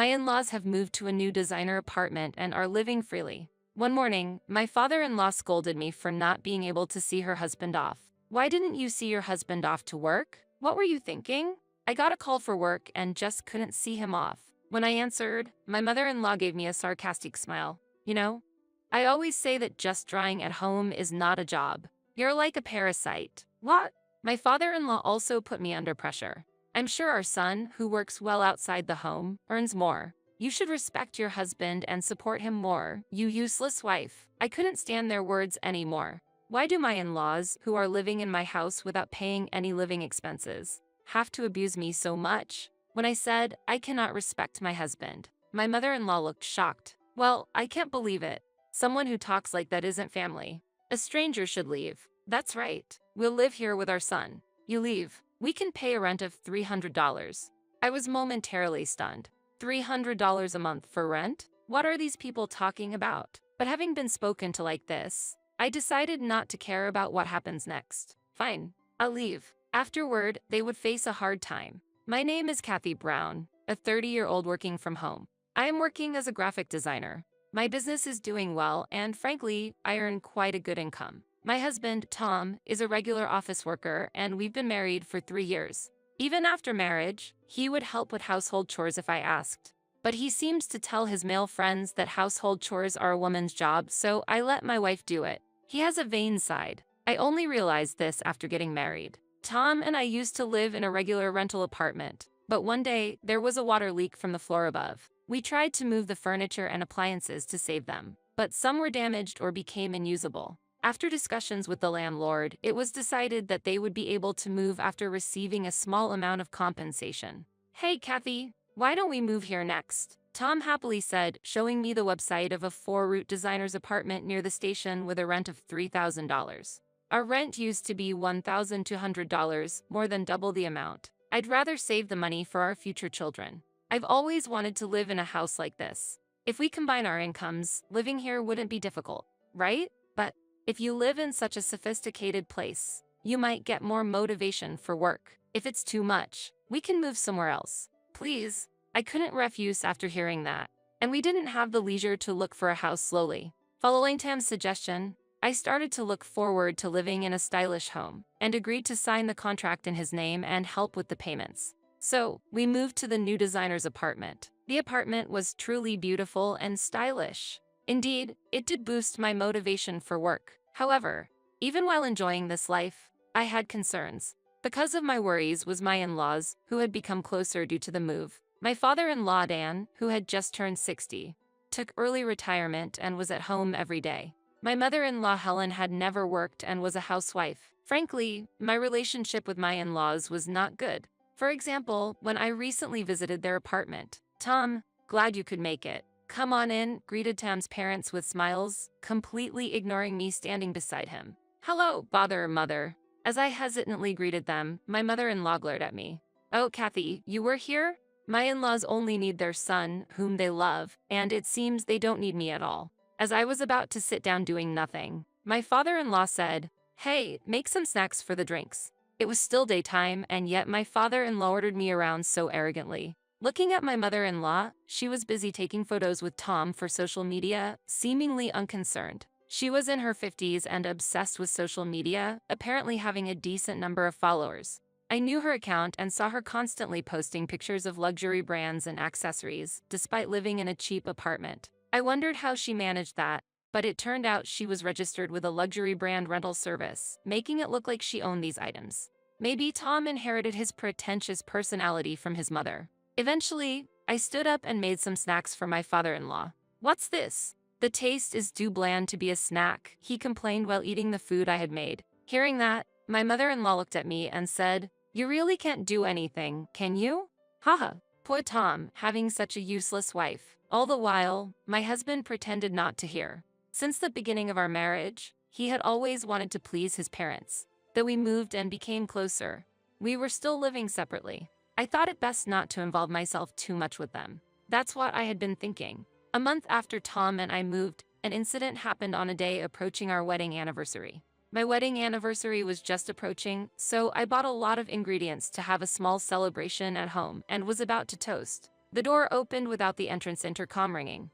My in-laws have moved to a new designer apartment and are living freely. One morning, my father-in-law scolded me for not being able to see her husband off. Why didn't you see your husband off to work? What were you thinking? I got a call for work and just couldn't see him off. When I answered, my mother-in-law gave me a sarcastic smile. You know, I always say that just drying at home is not a job. You're like a parasite. What? My father-in-law also put me under pressure. I'm sure our son, who works well outside the home, earns more. You should respect your husband and support him more, you useless wife. I couldn't stand their words anymore. Why do my in-laws, who are living in my house without paying any living expenses, have to abuse me so much? When I said, I cannot respect my husband, my mother-in-law looked shocked. Well, I can't believe it. Someone who talks like that isn't family. A stranger should leave. That's right. We'll live here with our son. You leave. We can pay a rent of $300. I was momentarily stunned. $300 a month for rent? What are these people talking about? But having been spoken to like this, I decided not to care about what happens next. Fine, I'll leave. Afterward, they would face a hard time. My name is Kathy Brown, a 30-year-old working from home. I am working as a graphic designer. My business is doing well, and frankly, I earn quite a good income. My husband, Tom, is a regular office worker, and we've been married for 3 years. Even after marriage, he would help with household chores if I asked. But he seems to tell his male friends that household chores are a woman's job, so I let my wife do it. He has a vain side. I only realized this after getting married. Tom and I used to live in a regular rental apartment, but one day, there was a water leak from the floor above. We tried to move the furniture and appliances to save them, but some were damaged or became unusable. After discussions with the landlord, it was decided that they would be able to move after receiving a small amount of compensation. Hey, Kathy, why don't we move here next? Tom happily said, showing me the website of a 4-route designer's apartment near the station with a rent of $3,000. Our rent used to be $1,200, more than double the amount. I'd rather save the money for our future children. I've always wanted to live in a house like this. If we combine our incomes, living here wouldn't be difficult, right? But if you live in such a sophisticated place, you might get more motivation for work. If it's too much, we can move somewhere else. Please. I couldn't refuse after hearing that. And we didn't have the leisure to look for a house slowly. Following Tam's suggestion, I started to look forward to living in a stylish home and agreed to sign the contract in his name and help with the payments. So, we moved to the new designer's apartment. The apartment was truly beautiful and stylish. Indeed, it did boost my motivation for work. However, even while enjoying this life, I had concerns. The cause of my worries was my in-laws, who had become closer due to the move. My father-in-law, Dan, who had just turned 60, took early retirement and was at home every day. My mother-in-law, Helen, had never worked and was a housewife. Frankly, my relationship with my in-laws was not good. For example, when I recently visited their apartment, Tom, glad you could make it. Come on in, greeted Tam's parents with smiles, completely ignoring me standing beside him. Hello, father or mother. As I hesitantly greeted them, my mother-in-law glared at me. Oh, Kathy, you were here? My in-laws only need their son, whom they love, and it seems they don't need me at all. As I was about to sit down doing nothing, my father-in-law said, Hey, make some snacks for the drinks. It was still daytime, and yet my father-in-law ordered me around so arrogantly. Looking at my mother-in-law, she was busy taking photos with Tom for social media, seemingly unconcerned. She was in her 50s and obsessed with social media, apparently having a decent number of followers. I knew her account and saw her constantly posting pictures of luxury brands and accessories, despite living in a cheap apartment. I wondered how she managed that, but it turned out she was registered with a luxury brand rental service, making it look like she owned these items. Maybe Tom inherited his pretentious personality from his mother. Eventually, I stood up and made some snacks for my father-in-law. What's this? The taste is too bland to be a snack, he complained while eating the food I had made. Hearing that, my mother-in-law looked at me and said, You really can't do anything, can you? Haha, poor Tom, having such a useless wife. All the while, my husband pretended not to hear. Since the beginning of our marriage, he had always wanted to please his parents. Though we moved and became closer, we were still living separately. I thought it best not to involve myself too much with them. That's what I had been thinking. A month after Tom and I moved, an incident happened on a day approaching our wedding anniversary. My wedding anniversary was just approaching, so I bought a lot of ingredients to have a small celebration at home and was about to toast. The door opened without the entrance intercom ringing.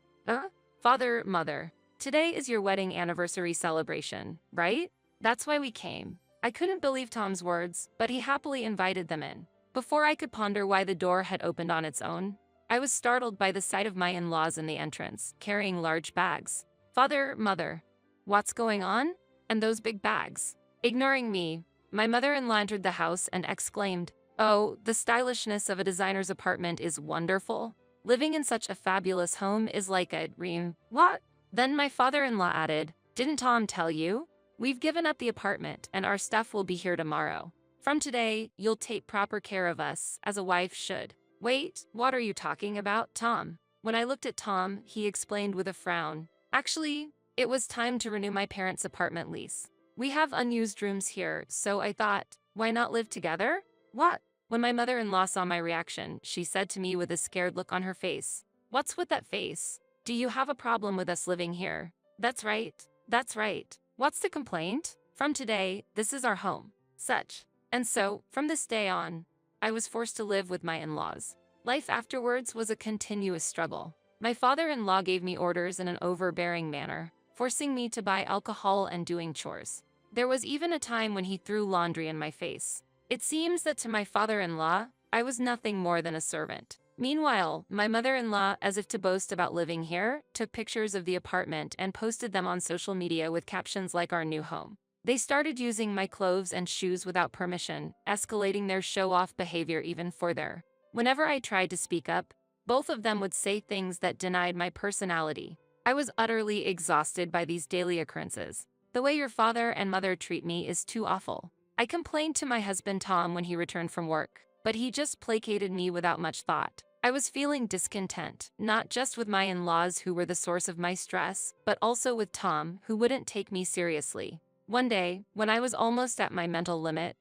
Father, mother, today is your wedding anniversary celebration, right? That's why we came. I couldn't believe Tom's words, but he happily invited them in. Before I could ponder why the door had opened on its own, I was startled by the sight of my in-laws in the entrance, carrying large bags. Father, mother, what's going on? And those big bags. Ignoring me, my mother-in-law entered the house and exclaimed, "Oh, the stylishness of a designer's apartment is wonderful. Living in such a fabulous home is like a dream." What? Then my father-in-law added, "Didn't Tom tell you? We've given up the apartment and our stuff will be here tomorrow. From today, you'll take proper care of us, as a wife should." Wait, what are you talking about, Tom? When I looked at Tom, he explained with a frown, "Actually, it was time to renew my parents' apartment lease. We have unused rooms here, so I thought, why not live together?" What? When my mother-in-law saw my reaction, she said to me with a scared look on her face, "What's with that face? Do you have a problem with us living here?" That's right. That's right. What's the complaint? From today, this is our home. Such. And so, from this day on, I was forced to live with my in-laws. Life afterwards was a continuous struggle. My father-in-law gave me orders in an overbearing manner, forcing me to buy alcohol and doing chores. There was even a time when he threw laundry in my face. It seems that to my father-in-law, I was nothing more than a servant. Meanwhile, my mother-in-law, as if to boast about living here, took pictures of the apartment and posted them on social media with captions like "our new home." They started using my clothes and shoes without permission, escalating their show-off behavior even further. Whenever I tried to speak up, both of them would say things that denied my personality. I was utterly exhausted by these daily occurrences. "The way your father and mother treat me is too awful." I complained to my husband Tom when he returned from work, but he just placated me without much thought. I was feeling discontent, not just with my in-laws who were the source of my stress, but also with Tom, who wouldn't take me seriously. One day, when I was almost at my mental limit,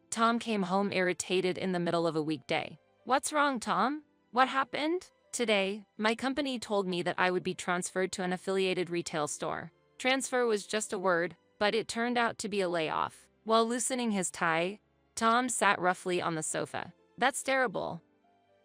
Tom came home irritated in the middle of a weekday. "What's wrong, Tom? What happened?" "Today, my company told me that I would be transferred to an affiliated retail store. Transfer was just a word, but it turned out to be a layoff." While loosening his tie, Tom sat roughly on the sofa. "That's terrible.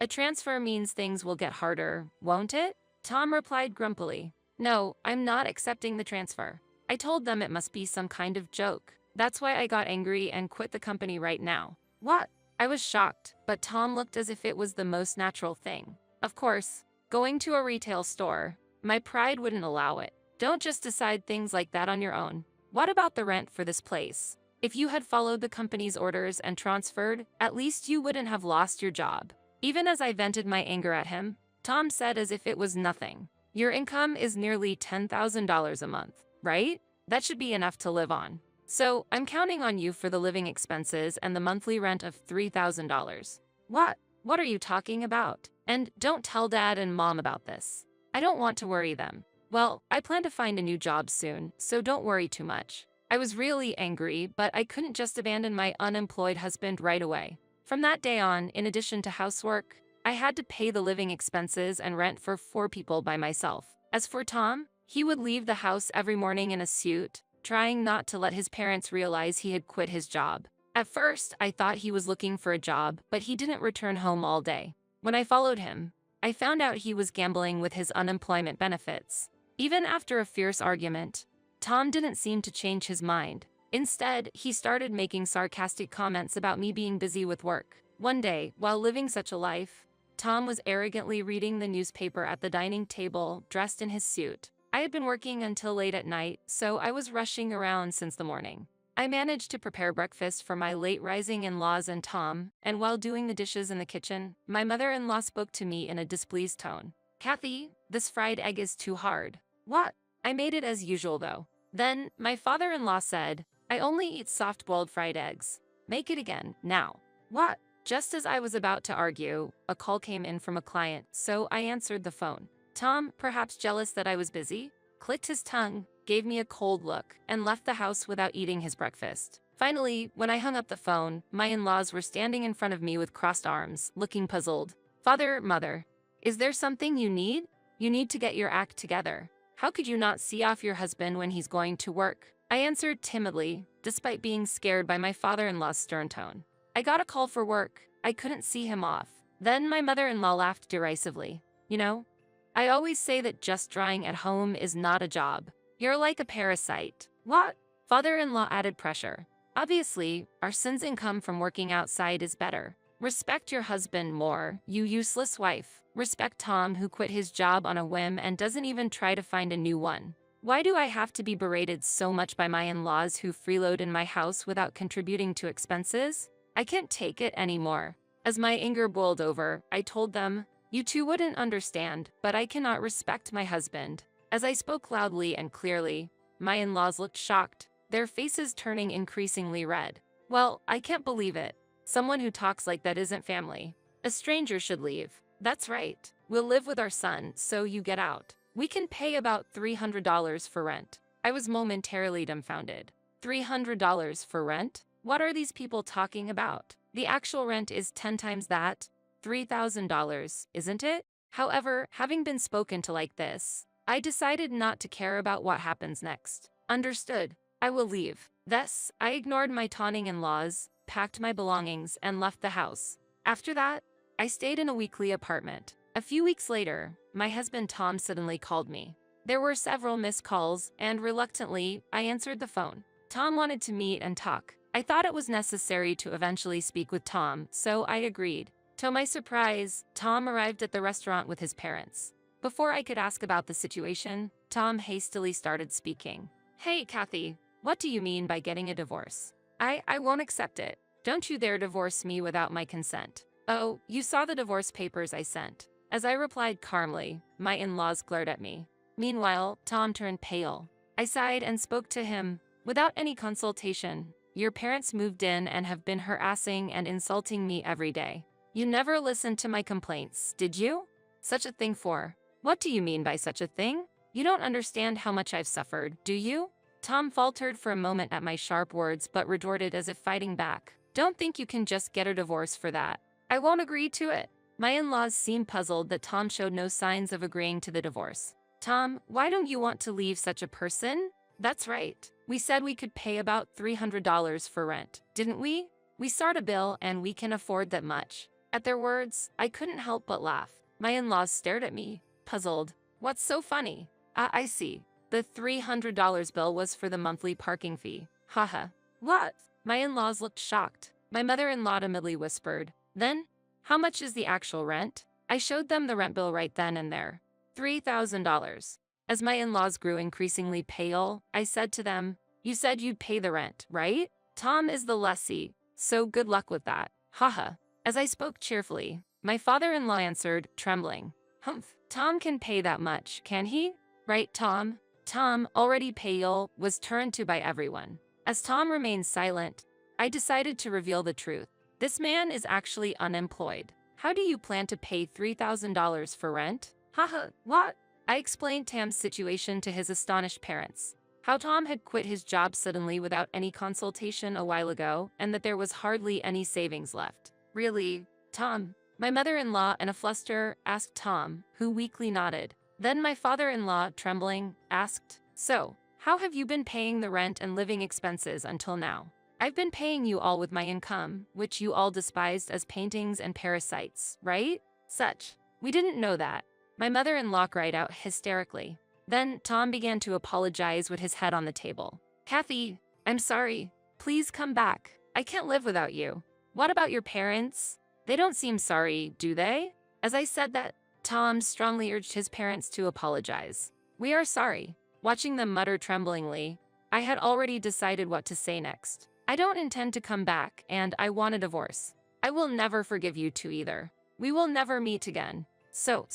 A transfer means things will get harder, won't it?" Tom replied grumpily. "No, I'm not accepting the transfer. I told them it must be some kind of joke. That's why I got angry and quit the company right now." What? I was shocked, but Tom looked as if it was the most natural thing. Of course, going to a retail store, my pride wouldn't allow it. Don't just decide things like that on your own. What about the rent for this place? If you had followed the company's orders and transferred, at least you wouldn't have lost your job. Even as I vented my anger at him, Tom said as if it was nothing, "Your income is nearly $10,000 a month, right? That should be enough to live on. So I'm counting on you for the living expenses and the monthly rent of $3,000. What? What are you talking about? And don't tell Dad and Mom about this. I don't want to worry them. Well, I plan to find a new job soon, so don't worry too much." I was really angry, but I couldn't just abandon my unemployed husband right away. From that day on, in addition to housework, I had to pay the living expenses and rent for 4 people by myself. As for Tom, he would leave the house every morning in a suit, trying not to let his parents realize he had quit his job. At first, I thought he was looking for a job, but he didn't return home all day. When I followed him, I found out he was gambling with his unemployment benefits. Even after a fierce argument, Tom didn't seem to change his mind. Instead, he started making sarcastic comments about me being busy with work. One day, while living such a life, Tom was arrogantly reading the newspaper at the dining table, dressed in his suit. I had been working until late at night, so I was rushing around since the morning. I managed to prepare breakfast for my late-rising in-laws and Tom, and while doing the dishes in the kitchen, my mother-in-law spoke to me in a displeased tone. "Kathy, this fried egg is too hard." What? I made it as usual though. Then, my father-in-law said, "I only eat soft-boiled fried eggs. Make it again, now." What? Just as I was about to argue, a call came in from a client, so I answered the phone. Tom, perhaps jealous that I was busy, clicked his tongue, gave me a cold look, and left the house without eating his breakfast. Finally, when I hung up the phone, my in-laws were standing in front of me with crossed arms, looking puzzled. "Father, mother, is there something you need? You need to get your act together. How could you not see off your husband when he's going to work?" I answered timidly, despite being scared by my father-in-law's stern tone. "I got a call for work. I couldn't see him off." Then my mother-in-law laughed derisively. You know, I always say that just drying at home is not a job. You're like a parasite. What? Father-in-law added pressure. Obviously, our son's income from working outside is better. Respect your husband more, you useless wife. Respect Tom, who quit his job on a whim and doesn't even try to find a new one. Why do I have to be berated so much by my in-laws who freeload in my house without contributing to expenses? I can't take it anymore. As my anger boiled over, I told them, you two wouldn't understand, but I cannot respect my husband. As I spoke loudly and clearly, my in-laws looked shocked, their faces turning increasingly red. Well, I can't believe it. Someone who talks like that isn't family. A stranger should leave. That's right. We'll live with our son, so you get out. We can pay about $300 for rent. I was momentarily dumbfounded. $300 for rent? What are these people talking about? The actual rent is 10 times that. $3,000, isn't it? However, having been spoken to like this, I decided not to care about what happens next. Understood. I will leave. Thus, I ignored my taunting in-laws, packed my belongings, and left the house. After that, I stayed in a weekly apartment. A few weeks later, my husband Tom suddenly called me. There were several missed calls, and reluctantly, I answered the phone. Tom wanted to meet and talk. I thought it was necessary to eventually speak with Tom, so I agreed. To my surprise, Tom arrived at the restaurant with his parents. Before I could ask about the situation, Tom hastily started speaking. Hey, Kathy, what do you mean by getting a divorce? I won't accept it. Don't you dare divorce me without my consent. Oh, you saw the divorce papers I sent. As I replied calmly, my in-laws glared at me. Meanwhile, Tom turned pale. I sighed and spoke to him. Without any consultation, your parents moved in and have been harassing and insulting me every day. You never listened to my complaints, did you? Such a thing for? What do you mean by such a thing? You don't understand how much I've suffered, do you? Tom faltered for a moment at my sharp words but retorted as if fighting back. Don't think you can just get a divorce for that. I won't agree to it. My in-laws seemed puzzled that Tom showed no signs of agreeing to the divorce. Tom, why don't you want to leave such a person? That's right. We said we could pay about $300 for rent, didn't we? We start a bill and we can afford that much. At their words, I couldn't help but laugh. My in-laws stared at me, puzzled. What's so funny? I see. The $300 bill was for the monthly parking fee. Haha. What? My in-laws looked shocked. My mother-in-law timidly whispered, then, how much is the actual rent? I showed them the rent bill right then and there. $3,000. As my in-laws grew increasingly pale, I said to them, you said you'd pay the rent, right? Tom is the lessee, so good luck with that. Haha. As I spoke cheerfully, my father-in-law answered, trembling. Humph, Tom can pay that much, can he? Right, Tom? Tom, already pale, was turned to by everyone. As Tom remained silent, I decided to reveal the truth. This man is actually unemployed. How do you plan to pay $3,000 for rent? Haha, what? I explained Tom's situation to his astonished parents. How Tom had quit his job suddenly without any consultation a while ago, and that there was hardly any savings left. Really, Tom? My mother-in-law, in a fluster, asked Tom, who weakly nodded. Then my father-in-law, trembling, asked, so, how have you been paying the rent and living expenses until now? I've been paying you all with my income, which you all despised as paintings and parasites, right? Such. We didn't know that. My mother-in-law cried out hysterically. Then Tom began to apologize with his head on the table. Kathy, I'm sorry. Please come back. I can't live without you. What about your parents? They don't seem sorry, do they? As I said that, Tom strongly urged his parents to apologize. We are sorry. Watching them mutter tremblingly, I had already decided what to say next. I don't intend to come back, and I want a divorce. I will never forgive you two either. We will never meet again. So.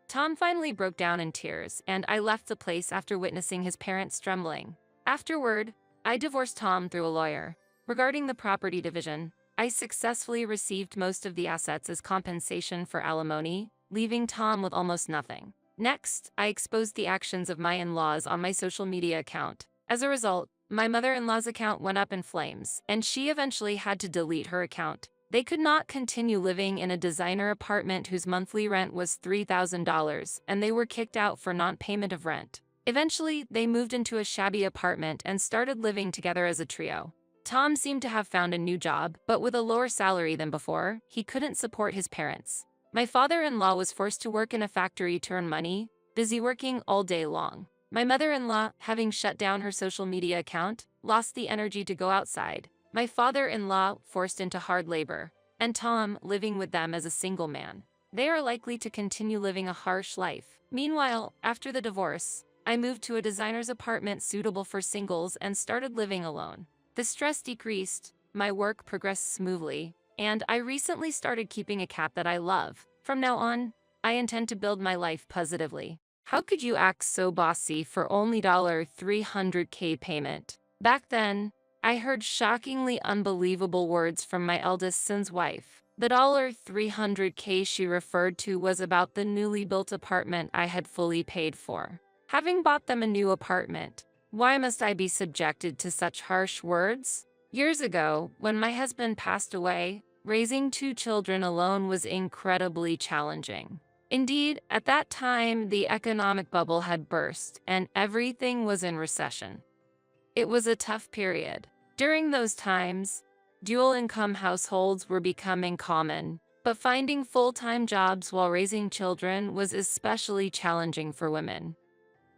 Tom finally broke down in tears, and I left the place after witnessing his parents trembling. Afterward, I divorced Tom through a lawyer. Regarding the property division, I successfully received most of the assets as compensation for alimony, leaving Tom with almost nothing. Next, I exposed the actions of my in-laws on my social media account. As a result, my mother-in-law's account went up in flames, and she eventually had to delete her account. They could not continue living in a designer apartment whose monthly rent was $3,000, and they were kicked out for non-payment of rent. Eventually, they moved into a shabby apartment and started living together as a trio. Tom seemed to have found a new job, but with a lower salary than before, he couldn't support his parents. My father-in-law was forced to work in a factory to earn money, busy working all day long. My mother-in-law, having shut down her social media account, lost the energy to go outside. My father-in-law forced into hard labor, and Tom living with them as a single man. They are likely to continue living a harsh life. Meanwhile, after the divorce, I moved to a designer's apartment suitable for singles and started living alone. The stress decreased, my work progressed smoothly, and I recently started keeping a cat that I love. From now on, I intend to build my life positively. How could you act so bossy for only $300K payment? Back then, I heard shockingly unbelievable words from my eldest son's wife. The $300K she referred to was about the newly built apartment I had fully paid for. Having bought them a new apartment, why must I be subjected to such harsh words? Years ago, when my husband passed away, raising 2 children alone was incredibly challenging. Indeed, at that time, the economic bubble had burst and everything was in recession. It was a tough period. During those times, dual-income households were becoming common, but finding full-time jobs while raising children was especially challenging for women.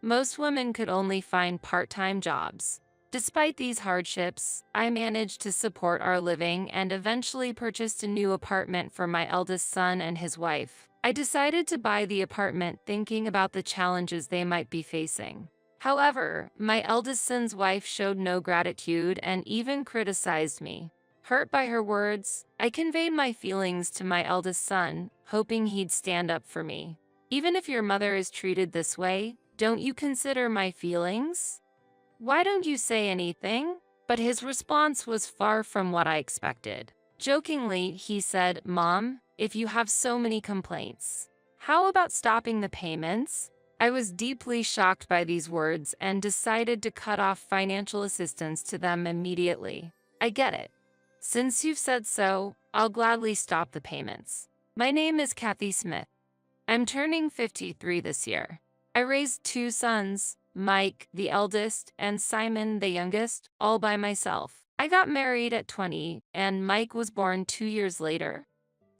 Most women could only find part-time jobs. Despite these hardships, I managed to support our living and eventually purchased a new apartment for my eldest son and his wife. I decided to buy the apartment thinking about the challenges they might be facing. However, my eldest son's wife showed no gratitude and even criticized me. Hurt by her words, I conveyed my feelings to my eldest son, hoping he'd stand up for me. Even if your mother is treated this way, don't you consider my feelings? Why don't you say anything? But his response was far from what I expected. Jokingly, he said, "Mom, if you have so many complaints, how about stopping the payments?" I was deeply shocked by these words and decided to cut off financial assistance to them immediately. I get it. Since you've said so, I'll gladly stop the payments. My name is Kathy Smith. I'm turning 53 this year. I raised 2 sons, Mike, the eldest, and Simon, the youngest, all by myself. I got married at 20, and Mike was born 2 years later.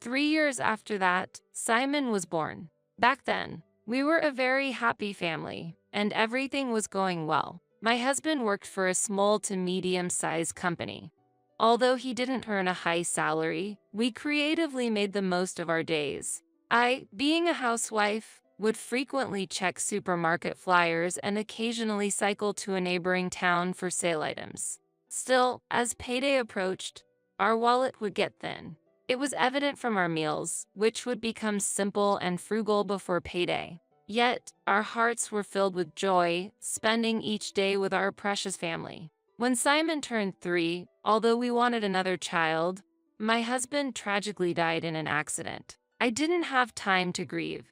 3 years after that, Simon was born. Back then, we were a very happy family, and everything was going well. My husband worked for a small to medium-sized company. Although he didn't earn a high salary, we creatively made the most of our days. I, being a housewife, would frequently check supermarket flyers and occasionally cycle to a neighboring town for sale items. Still, as payday approached, our wallet would get thin. It was evident from our meals, which would become simple and frugal before payday. Yet, our hearts were filled with joy, spending each day with our precious family. When Simon turned 3, although we wanted another child, my husband tragically died in an accident. I didn't have time to grieve.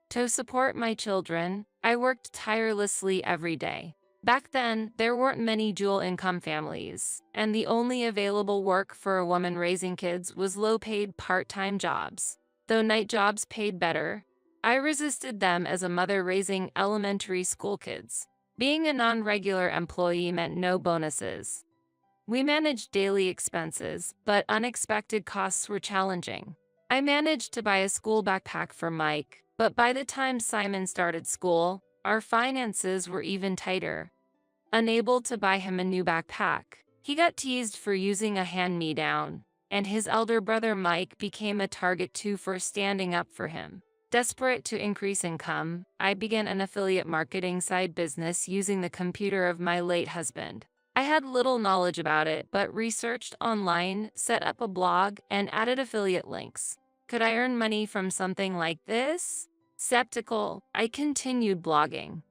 To support my children, I worked tirelessly every day. Back then, there weren't many dual-income families, and the only available work for a woman raising kids was low-paid part-time jobs. Though night jobs paid better, I resisted them as a mother raising elementary school kids. Being a non-regular employee meant no bonuses. We managed daily expenses, but unexpected costs were challenging. I managed to buy a school backpack for Mike, but by the time Simon started school, our finances were even tighter. Unable to buy him a new backpack, he got teased for using a hand-me-down, and his elder brother Mike became a target too for standing up for him. Desperate to increase income, I began an affiliate marketing side business using the computer of my late husband. I had little knowledge about it, but researched online, set up a blog, and added affiliate links. Could I earn money from something like this? Skeptical, I continued blogging.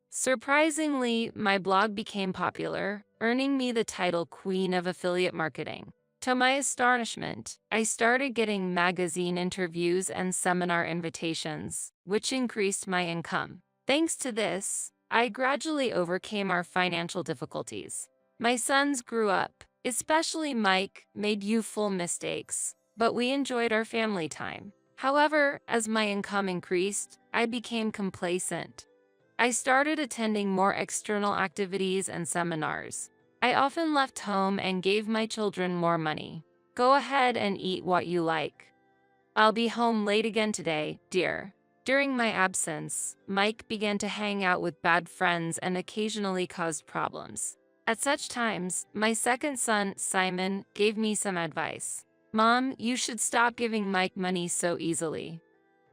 Surprisingly, my blog became popular, earning me the title Queen of Affiliate Marketing. To my astonishment, I started getting magazine interviews and seminar invitations, which increased my income. Thanks to this, I gradually overcame our financial difficulties. My sons grew up, especially Mike, made youthful mistakes, but we enjoyed our family time. However, as my income increased, I became complacent. I started attending more external activities and seminars. I often left home and gave my children more money. Go ahead and eat what you like. I'll be home late again today, dear. During my absence, Mike began to hang out with bad friends and occasionally caused problems. At such times, my second son, Simon, gave me some advice. Mom, you should stop giving Mike money so easily.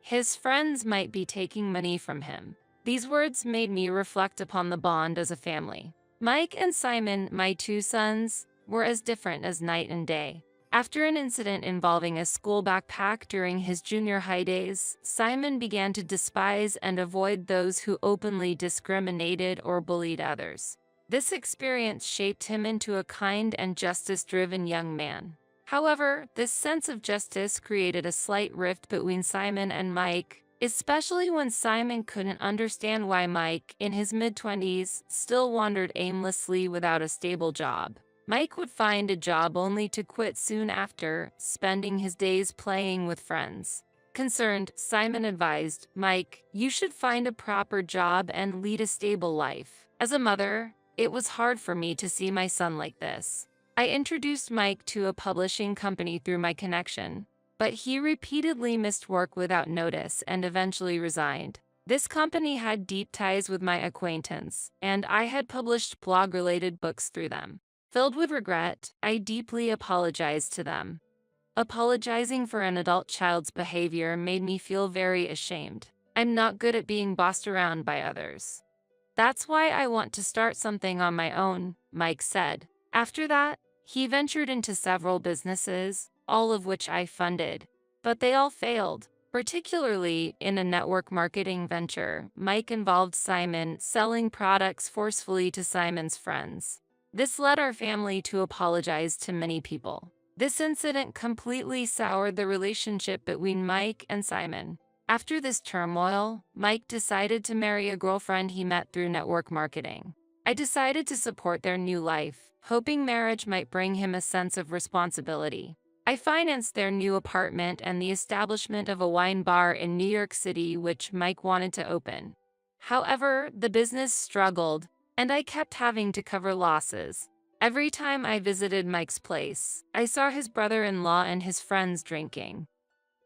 His friends might be taking money from him. These words made me reflect upon the bond as a family. Mike and Simon, my two sons, were as different as night and day. After an incident involving a school backpack during his junior high days, Simon began to despise and avoid those who openly discriminated or bullied others. This experience shaped him into a kind and justice-driven young man. However, this sense of justice created a slight rift between Simon and Mike, especially when Simon couldn't understand why Mike, in his mid-20s, still wandered aimlessly without a stable job. Mike would find a job only to quit soon after, spending his days playing with friends. Concerned, Simon advised, Mike, you should find a proper job and lead a stable life. As a mother, it was hard for me to see my son like this. I introduced Mike to a publishing company through my connection, but he repeatedly missed work without notice and eventually resigned. This company had deep ties with my acquaintance, and I had published blog-related books through them. Filled with regret, I deeply apologized to them. Apologizing for an adult child's behavior made me feel very ashamed. I'm not good at being bossed around by others. That's why I want to start something on my own, Mike said. After that, he ventured into several businesses, all of which I funded. But they all failed. Particularly in a network marketing venture, Mike involved Simon selling products forcefully to Simon's friends. This led our family to apologize to many people. This incident completely soured the relationship between Mike and Simon. After this turmoil, Mike decided to marry a girlfriend he met through network marketing. I decided to support their new life, hoping marriage might bring him a sense of responsibility. I financed their new apartment and the establishment of a wine bar in New York City, which Mike wanted to open. However, the business struggled, and I kept having to cover losses. Every time I visited Mike's place, I saw his brother-in-law and his friends drinking.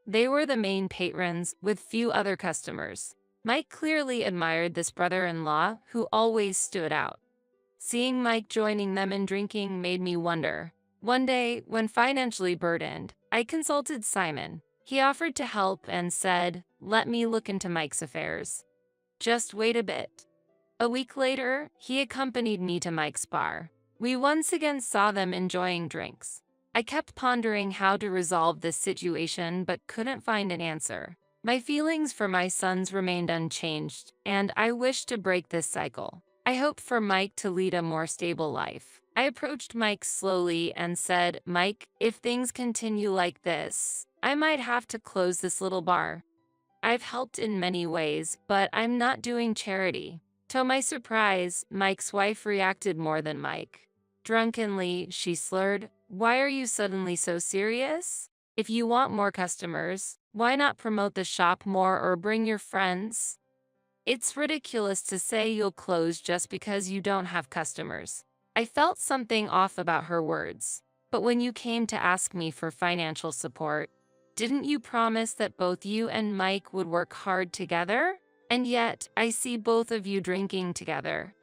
They were the main patrons, with few other customers. Mike clearly admired this brother-in-law, who always stood out. Seeing Mike joining them in drinking made me wonder. One day, when financially burdened, I consulted Simon. He offered to help and said, "Let me look into Mike's affairs. Just wait a bit." A week later, he accompanied me to Mike's bar. We once again saw them enjoying drinks. I kept pondering how to resolve this situation but couldn't find an answer. My feelings for my sons remained unchanged, and I wished to break this cycle. I hoped for Mike to lead a more stable life. I approached Mike slowly and said, "Mike, if things continue like this, I might have to close this little bar. I've helped in many ways, but I'm not doing charity." To my surprise, Mike's wife reacted more than Mike. Drunkenly, she slurred, "Why are you suddenly so serious? If you want more customers, why not promote the shop more or bring your friends? It's ridiculous to say you'll close just because you don't have customers." I felt something off about her words. "But when you came to ask me for financial support, didn't you promise that both you and Mike would work hard together? And yet, I see both of you drinking together.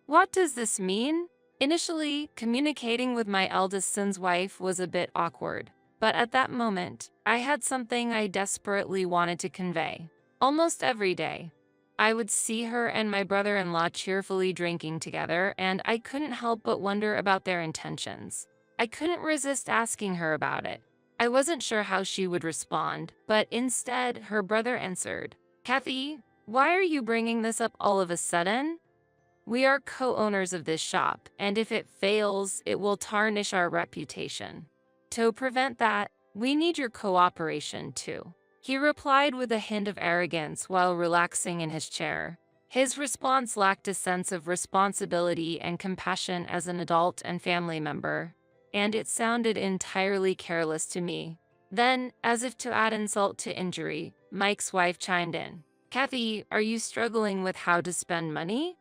What does this mean?" Initially, communicating with my eldest son's wife was a bit awkward. But at that moment, I had something I desperately wanted to convey. Almost every day, I would see her and my brother-in-law cheerfully drinking together, and I couldn't help but wonder about their intentions. I couldn't resist asking her about it. I wasn't sure how she would respond, but instead, her brother answered, "Kathy, why are you bringing this up all of a sudden? We are co-owners of this shop, and if it fails, it will tarnish our reputation. To prevent that, we need your cooperation too." He replied with a hint of arrogance while relaxing in his chair. His response lacked a sense of responsibility and compassion as an adult and family member, and it sounded entirely careless to me. Then, as if to add insult to injury, Mike's wife chimed in. "Kathy, are you struggling with how to spend money?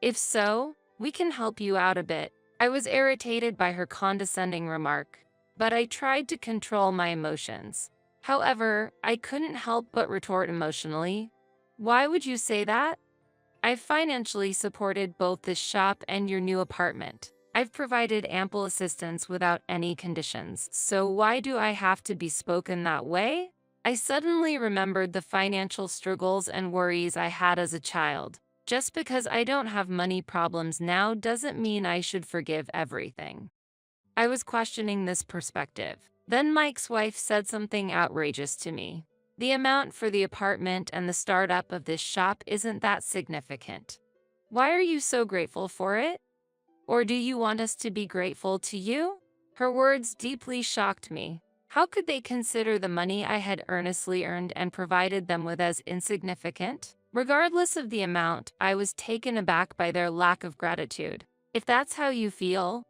If so, we can help you out a bit. I was irritated by her condescending remark, but I tried to control my emotions. However, I couldn't help but retort emotionally. Why would you say that? I've financially supported both this shop and your new apartment. I've provided ample assistance without any conditions, so why do I have to be spoken that way? I suddenly remembered the financial struggles and worries I had as a child. Just because I don't have money problems now doesn't mean I should forgive everything. I was questioning this perspective. Then Mike's wife said something outrageous to me. The amount for the apartment and the startup of this shop isn't that significant. Why are you so grateful for it? Or do you want us to be grateful to you? Her words deeply shocked me. How could they consider the money I had earnestly earned and provided them with as insignificant? Regardless of the amount, I was taken aback by their lack of gratitude. If that's how you feel,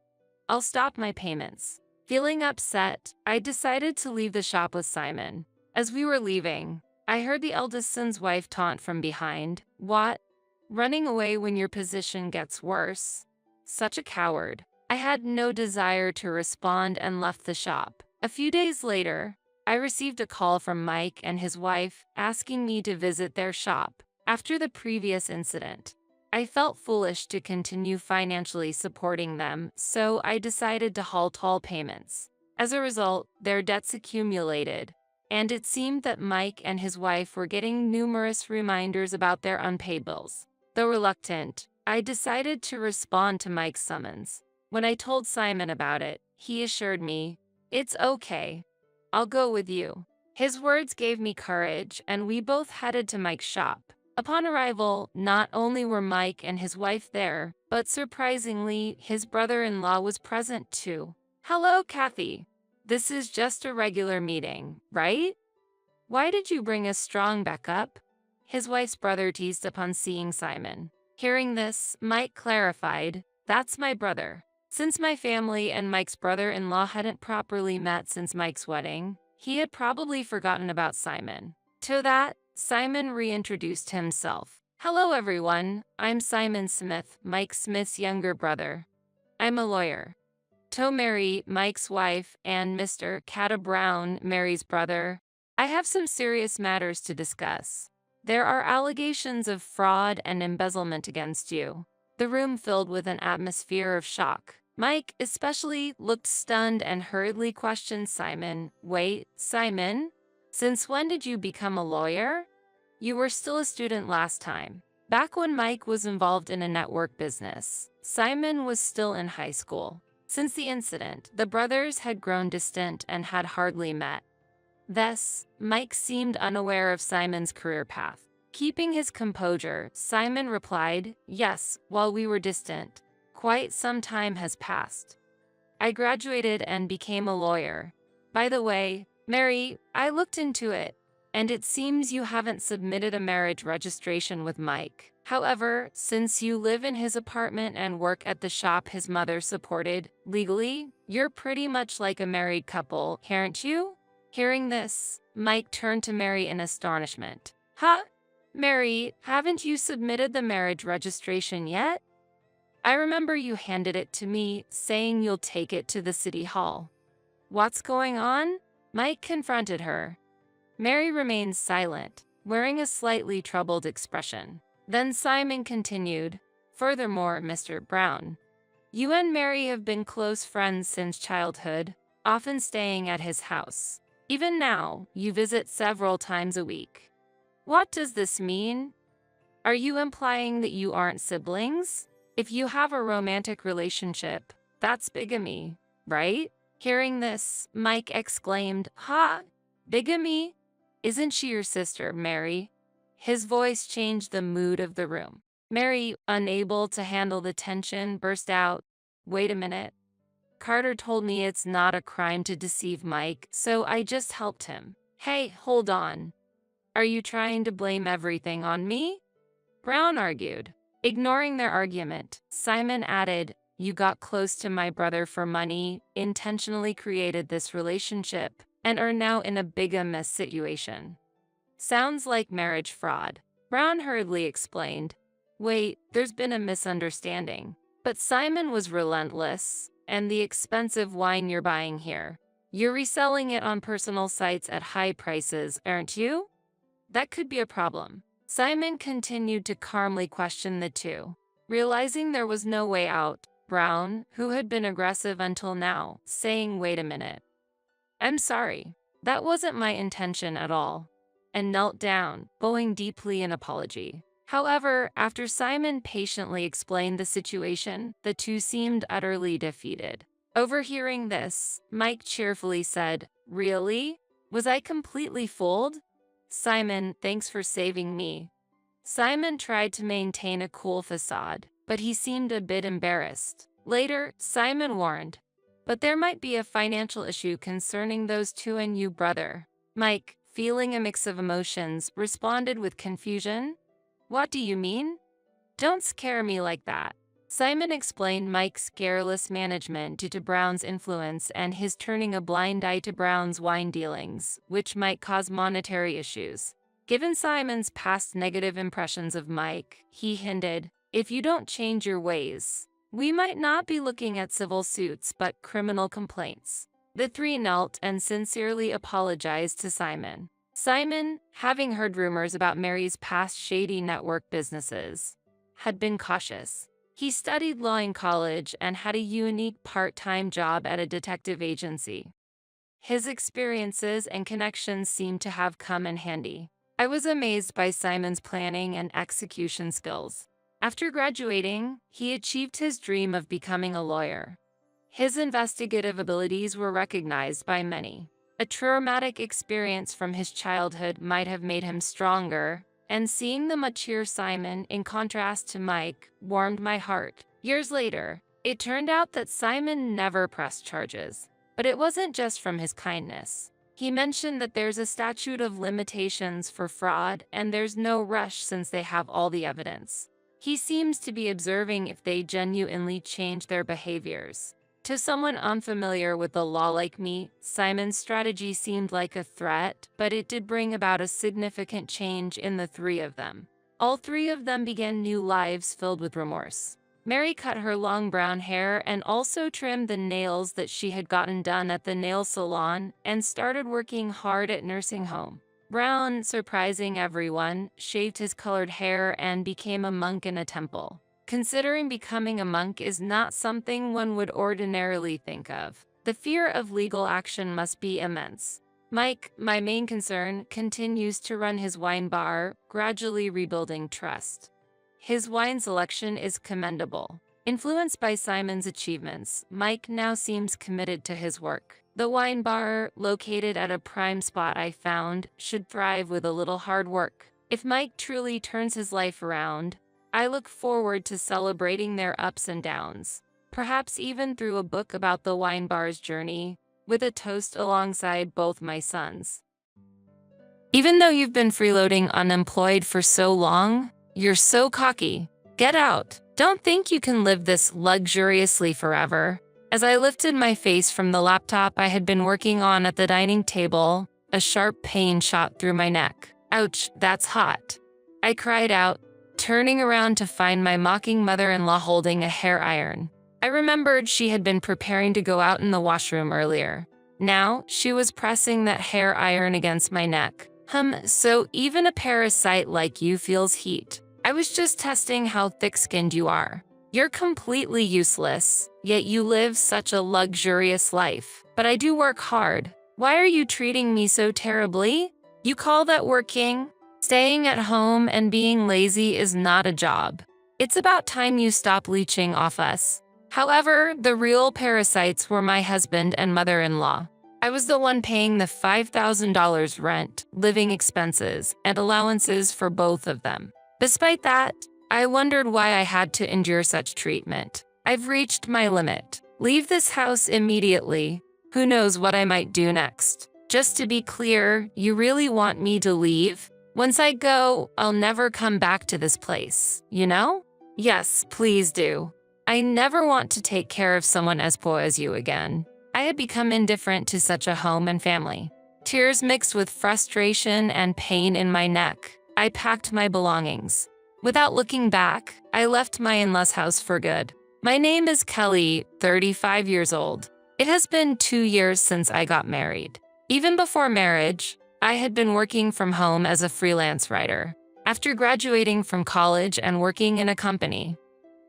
I'll stop my payments. Feeling upset, I decided to leave the shop with Simon. As we were leaving, I heard the eldest son's wife taunt from behind. What? Running away when your position gets worse? Such a coward. I had no desire to respond and left the shop. A few days later, I received a call from Mike and his wife asking me to visit their shop. After the previous incident, I felt foolish to continue financially supporting them, so I decided to halt all payments. As a result, their debts accumulated, and it seemed that Mike and his wife were getting numerous reminders about their unpaid bills. Though reluctant, I decided to respond to Mike's summons. When I told Simon about it, he assured me, "It's okay. I'll go with you." His words gave me courage, and we both headed to Mike's shop. Upon arrival, not only were Mike and his wife there, but surprisingly, his brother-in-law was present too. "Hello, Kathy. This is just a regular meeting, right? Why did you bring a strong backup?" His wife's brother teased upon seeing Simon. Hearing this, Mike clarified, "That's my brother." Since my family and Mike's brother-in-law hadn't properly met since Mike's wedding, he had probably forgotten about Simon. To that, Simon reintroduced himself. "Hello everyone, I'm Simon Smith, Mike Smith's younger brother. I'm a lawyer." To Mary, Mike's wife, and Mr. Cata Brown, Mary's brother, "I have some serious matters to discuss. There are allegations of fraud and embezzlement against you." The room filled with an atmosphere of shock. Mike, especially, looked stunned and hurriedly questioned Simon. "Wait, Simon? Since when did you become a lawyer? You were still a student last time." Back when Mike was involved in a network business, Simon was still in high school. Since the incident, the brothers had grown distant and had hardly met. Thus, Mike seemed unaware of Simon's career path. Keeping his composure, Simon replied, "Yes, while we were distant, quite some time has passed. I graduated and became a lawyer. By the way, Mary, I looked into it, and it seems you haven't submitted a marriage registration with Mike. However, since you live in his apartment and work at the shop his mother supported, legally, you're pretty much like a married couple, aren't you?" Hearing this, Mike turned to Mary in astonishment. "Huh? Mary, haven't you submitted the marriage registration yet? I remember you handed it to me, saying you'll take it to the city hall. What's going on?" Mike confronted her. Mary remained silent, wearing a slightly troubled expression. Then Simon continued, "Furthermore, Mr. Brown, you and Mary have been close friends since childhood, often staying at his house. Even now, you visit several times a week. What does this mean? Are you implying that you aren't siblings? If you have a romantic relationship, that's bigamy, right?" Hearing this, Mike exclaimed, "Ha! Bigamy? Isn't she your sister, Mary?" His voice changed the mood of the room. Mary, unable to handle the tension, burst out, "Wait a minute. Carter told me it's not a crime to deceive Mike, so I just helped him." "Hey, hold on. Are you trying to blame everything on me?" Brown argued. Ignoring their argument, Simon added, "You got close to my brother for money, intentionally created this relationship, and are now in a bigamous situation. Sounds like marriage fraud." Brown hurriedly explained, "Wait, there's been a misunderstanding. But Simon was relentless. And the expensive wine you're buying here, you're reselling it on personal sites at high prices, aren't you? That could be a problem. Simon continued to calmly question the two. Realizing there was no way out, Brown, who had been aggressive until now, saying, "Wait a minute. I'm sorry. That wasn't my intention at all," and knelt down, bowing deeply in apology. However, after Simon patiently explained the situation, the two seemed utterly defeated. Overhearing this, Mike cheerfully said, "Really? Was I completely fooled? Simon, thanks for saving me." Simon tried to maintain a cool facade, but he seemed a bit embarrassed. Later, Simon warned, "But there might be a financial issue concerning those two and you, brother." Mike, feeling a mix of emotions, responded with confusion. "What do you mean? Don't scare me like that." Simon explained Mike's careless management due to Brown's influence and his turning a blind eye to Brown's wine dealings, which might cause monetary issues. Given Simon's past negative impressions of Mike, he hinted, "If you don't change your ways, we might not be looking at civil suits but criminal complaints." The three knelt and sincerely apologized to Simon. Simon, having heard rumors about Mary's past shady network businesses, had been cautious. He studied law in college and had a unique part-time job at a detective agency. His experiences and connections seemed to have come in handy. I was amazed by Simon's planning and execution skills. After graduating, he achieved his dream of becoming a lawyer. His investigative abilities were recognized by many. A traumatic experience from his childhood might have made him stronger, and seeing the mature Simon in contrast to Mike warmed my heart. Years later, it turned out that Simon never pressed charges. But it wasn't just from his kindness. He mentioned that there's a statute of limitations for fraud and there's no rush since they have all the evidence. He seems to be observing if they genuinely change their behaviors. To someone unfamiliar with the law like me, Simon's strategy seemed like a threat, but it did bring about a significant change in the three of them. All three of them began new lives filled with remorse. Mary cut her long brown hair and also trimmed the nails that she had gotten done at the nail salon and started working hard at nursing home. Brown, surprising everyone, shaved his colored hair and became a monk in a temple. Considering becoming a monk is not something one would ordinarily think of. The fear of legal action must be immense. Mike, my main concern, continues to run his wine bar, gradually rebuilding trust. His wine selection is commendable. Influenced by Simon's achievements, Mike now seems committed to his work. The wine bar, located at a prime spot I found, should thrive with a little hard work. If Mike truly turns his life around, I look forward to celebrating their ups and downs, perhaps even through a book about the wine bar's journey, with a toast alongside both my sons. Even though you've been freeloading unemployed for so long, you're so cocky. Get out. Don't think you can live this luxuriously forever. As I lifted my face from the laptop I had been working on at the dining table, a sharp pain shot through my neck. Ouch, that's hot. I cried out, turning around to find my mocking mother-in-law holding a hair iron. I remembered she had been preparing to go out in the washroom earlier. Now, she was pressing that hair iron against my neck. So even a parasite like you feels heat. I was just testing how thick-skinned you are. You're completely useless, yet you live such a luxurious life. But I do work hard. Why are you treating me so terribly? You call that working? Staying at home and being lazy is not a job. It's about time you stop leeching off us. However, the real parasites were my husband and mother-in-law. I was the one paying the $5,000 rent, living expenses, and allowances for both of them. Despite that, I wondered why I had to endure such treatment. I've reached my limit. Leave this house immediately. Who knows what I might do next? Just to be clear, you really want me to leave? Once I go, I'll never come back to this place, you know? Yes, please do. I never want to take care of someone as poor as you again. I had become indifferent to such a home and family. Tears mixed with frustration and pain in my neck. I packed my belongings. Without looking back, I left my in-laws house for good. My name is Kelly, 35 years old. It has been 2 years since I got married. Even before marriage, I had been working from home as a freelance writer. After graduating from college and working in a company,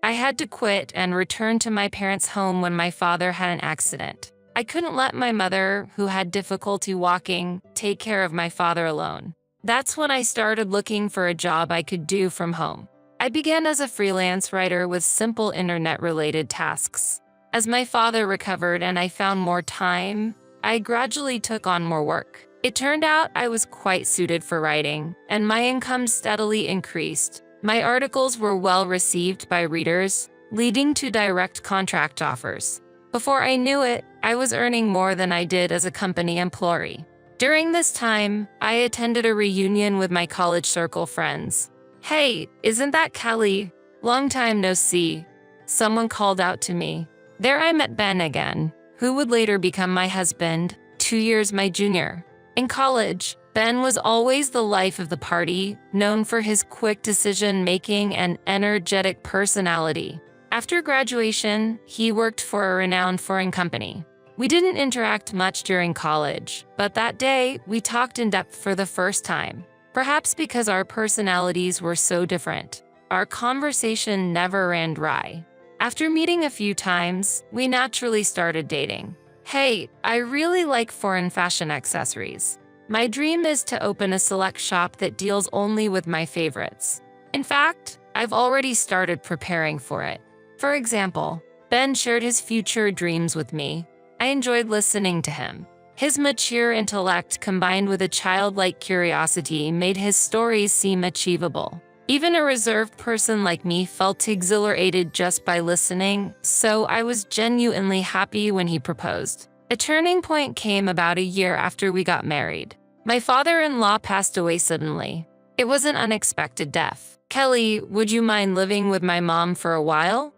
I had to quit and return to my parents' home when my father had an accident. I couldn't let my mother, who had difficulty walking, take care of my father alone. That's when I started looking for a job I could do from home. I began as a freelance writer with simple internet-related tasks. As my father recovered and I found more time, I gradually took on more work. It turned out I was quite suited for writing, and my income steadily increased. My articles were well received by readers, leading to direct contract offers. Before I knew it, I was earning more than I did as a company employee. During this time, I attended a reunion with my college circle friends. "Hey, isn't that Kelly? Long time no see." Someone called out to me. There I met Ben again, who would later become my husband, 2 years my junior. In college, Ben was always the life of the party, known for his quick decision-making and energetic personality. After graduation, he worked for a renowned foreign company. We didn't interact much during college, but that day, we talked in depth for the first time. Perhaps because our personalities were so different, our conversation never ran dry. After meeting a few times, we naturally started dating. "Hey, I really like foreign fashion accessories. My dream is to open a select shop that deals only with my favorites. In fact, I've already started preparing for it." For example, Ben shared his future dreams with me. I enjoyed listening to him. His mature intellect combined with a childlike curiosity made his stories seem achievable. Even a reserved person like me felt exhilarated just by listening, so I was genuinely happy when he proposed. A turning point came about a year after we got married. My father-in-law passed away suddenly. It was an unexpected death. "Kelly, would you mind living with my mom for a while?"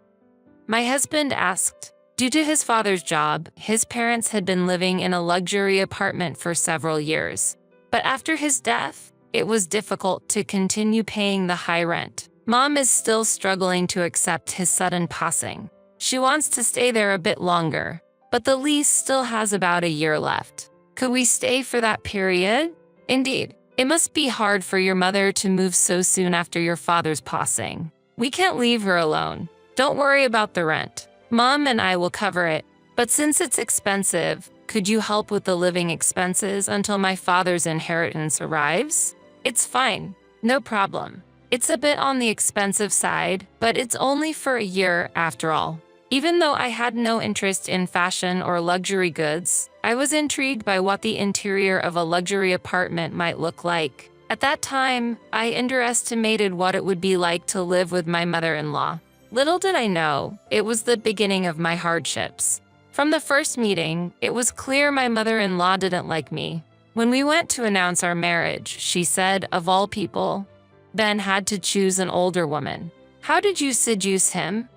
My husband asked. Due to his father's job, his parents had been living in a luxury apartment for several years. But after his death, it was difficult to continue paying the high rent. Mom is still struggling to accept his sudden passing. She wants to stay there a bit longer, but the lease still has about a year left. Could we stay for that period? Indeed. It must be hard for your mother to move so soon after your father's passing. We can't leave her alone. Don't worry about the rent. Mom and I will cover it, but since it's expensive, could you help with the living expenses until my father's inheritance arrives? It's fine. No problem. It's a bit on the expensive side, but it's only for a year after all. Even though I had no interest in fashion or luxury goods, I was intrigued by what the interior of a luxury apartment might look like. At that time, I underestimated what it would be like to live with my mother-in-law. Little did I know, it was the beginning of my hardships. From the first meeting, it was clear my mother-in-law didn't like me. When we went to announce our marriage, she said, of all people, Ben had to choose an older woman. How did you seduce him?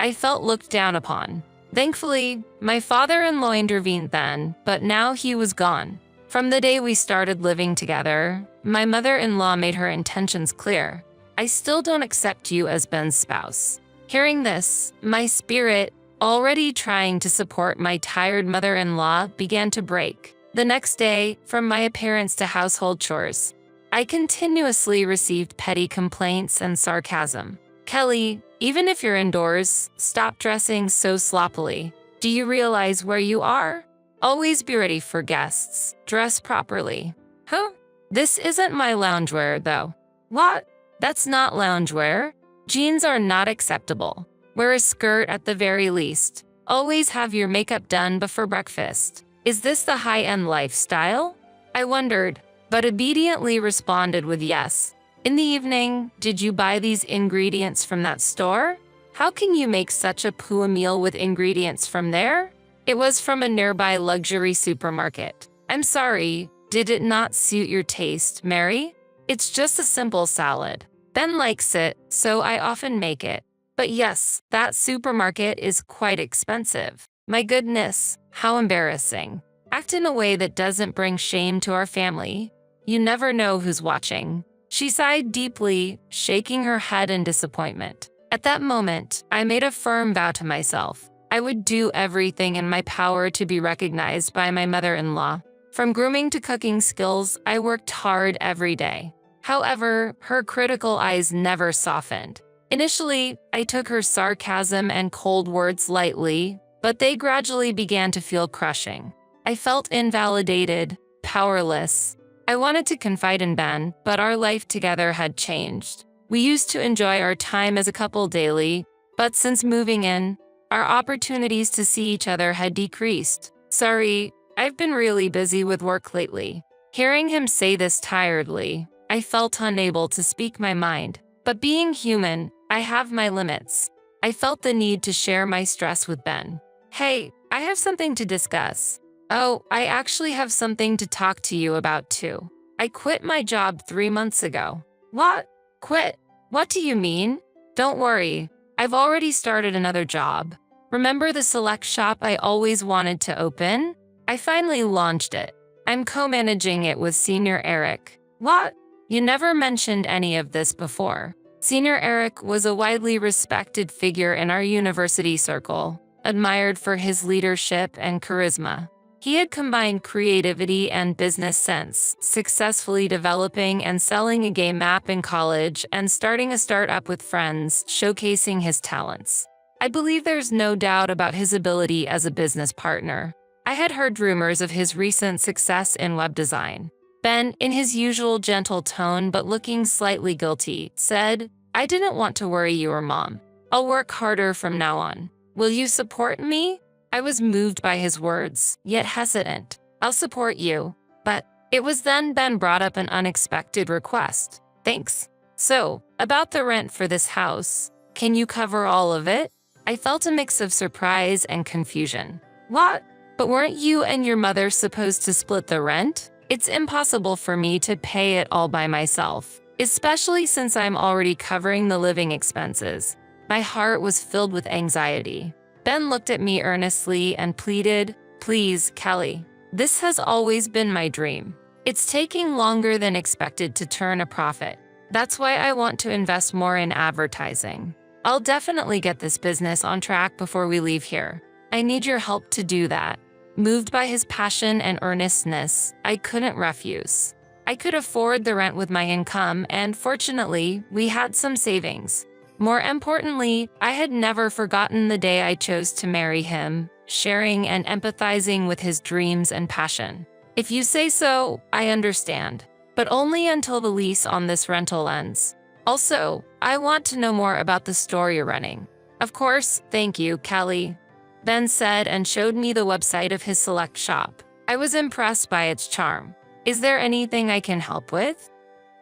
I felt looked down upon. Thankfully, my father-in-law intervened then, but now he was gone. From the day we started living together, my mother-in-law made her intentions clear. I still don't accept you as Ben's spouse. Hearing this, my spirit, already trying to support my tired mother-in-law, began to break. The next day, from my appearance to household chores, I continuously received petty complaints and sarcasm. "Kelly, even if you're indoors, stop dressing so sloppily. Do you realize where you are? Always be ready for guests. Dress properly." Huh? This isn't my loungewear, though. What? That's not loungewear. Jeans are not acceptable. Wear a skirt at the very least. Always have your makeup done before breakfast. Is this the high-end lifestyle? I wondered, but obediently responded with yes. In the evening, did you buy these ingredients from that store? How can you make such a poor meal with ingredients from there? It was from a nearby luxury supermarket. I'm sorry, did it not suit your taste, Mary? It's just a simple salad. Ben likes it, so I often make it. But yes, that supermarket is quite expensive. My goodness, how embarrassing. Act in a way that doesn't bring shame to our family. You never know who's watching. She sighed deeply, shaking her head in disappointment. At that moment, I made a firm vow to myself. I would do everything in my power to be recognized by my mother-in-law. From grooming to cooking skills, I worked hard every day. However, her critical eyes never softened. Initially, I took her sarcasm and cold words lightly, but they gradually began to feel crushing. I felt invalidated, powerless. I wanted to confide in Ben, but our life together had changed. We used to enjoy our time as a couple daily, but since moving in, our opportunities to see each other had decreased. Sorry, I've been really busy with work lately. Hearing him say this tiredly, I felt unable to speak my mind. But being human, I have my limits. I felt the need to share my stress with Ben. Hey, I have something to discuss. Oh, I actually have something to talk to you about too. I quit my job 3 months ago. What? Quit? What do you mean? Don't worry, I've already started another job. Remember the select shop I always wanted to open? I finally launched it. I'm co-managing it with Senior Eric. What? You never mentioned any of this before. Senior Eric was a widely respected figure in our university circle, admired for his leadership and charisma. He had combined creativity and business sense, successfully developing and selling a game app in college and starting a startup with friends, showcasing his talents. I believe there's no doubt about his ability as a business partner. I had heard rumors of his recent success in web design. Ben, in his usual gentle tone but looking slightly guilty, said, "I didn't want to worry you or Mom. I'll work harder from now on. Will you support me?" I was moved by his words, yet hesitant. "I'll support you." But it was then Ben brought up an unexpected request. "Thanks. So, about the rent for this house, can you cover all of it?" I felt a mix of surprise and confusion. "What? But weren't you and your mother supposed to split the rent? It's impossible for me to pay it all by myself, especially since I'm already covering the living expenses." My heart was filled with anxiety. Ben looked at me earnestly and pleaded, "Please, Kelly. This has always been my dream. It's taking longer than expected to turn a profit. That's why I want to invest more in advertising. I'll definitely get this business on track before we leave here. I need your help to do that." Moved by his passion and earnestness, I couldn't refuse. I could afford the rent with my income, and fortunately, we had some savings. More importantly, I had never forgotten the day I chose to marry him, sharing and empathizing with his dreams and passion. "If you say so, I understand, but only until the lease on this rental ends. Also, I want to know more about the store you're running." "Of course, thank you, Kelly," Ben said and showed me the website of his select shop. I was impressed by its charm. "Is there anything I can help with?"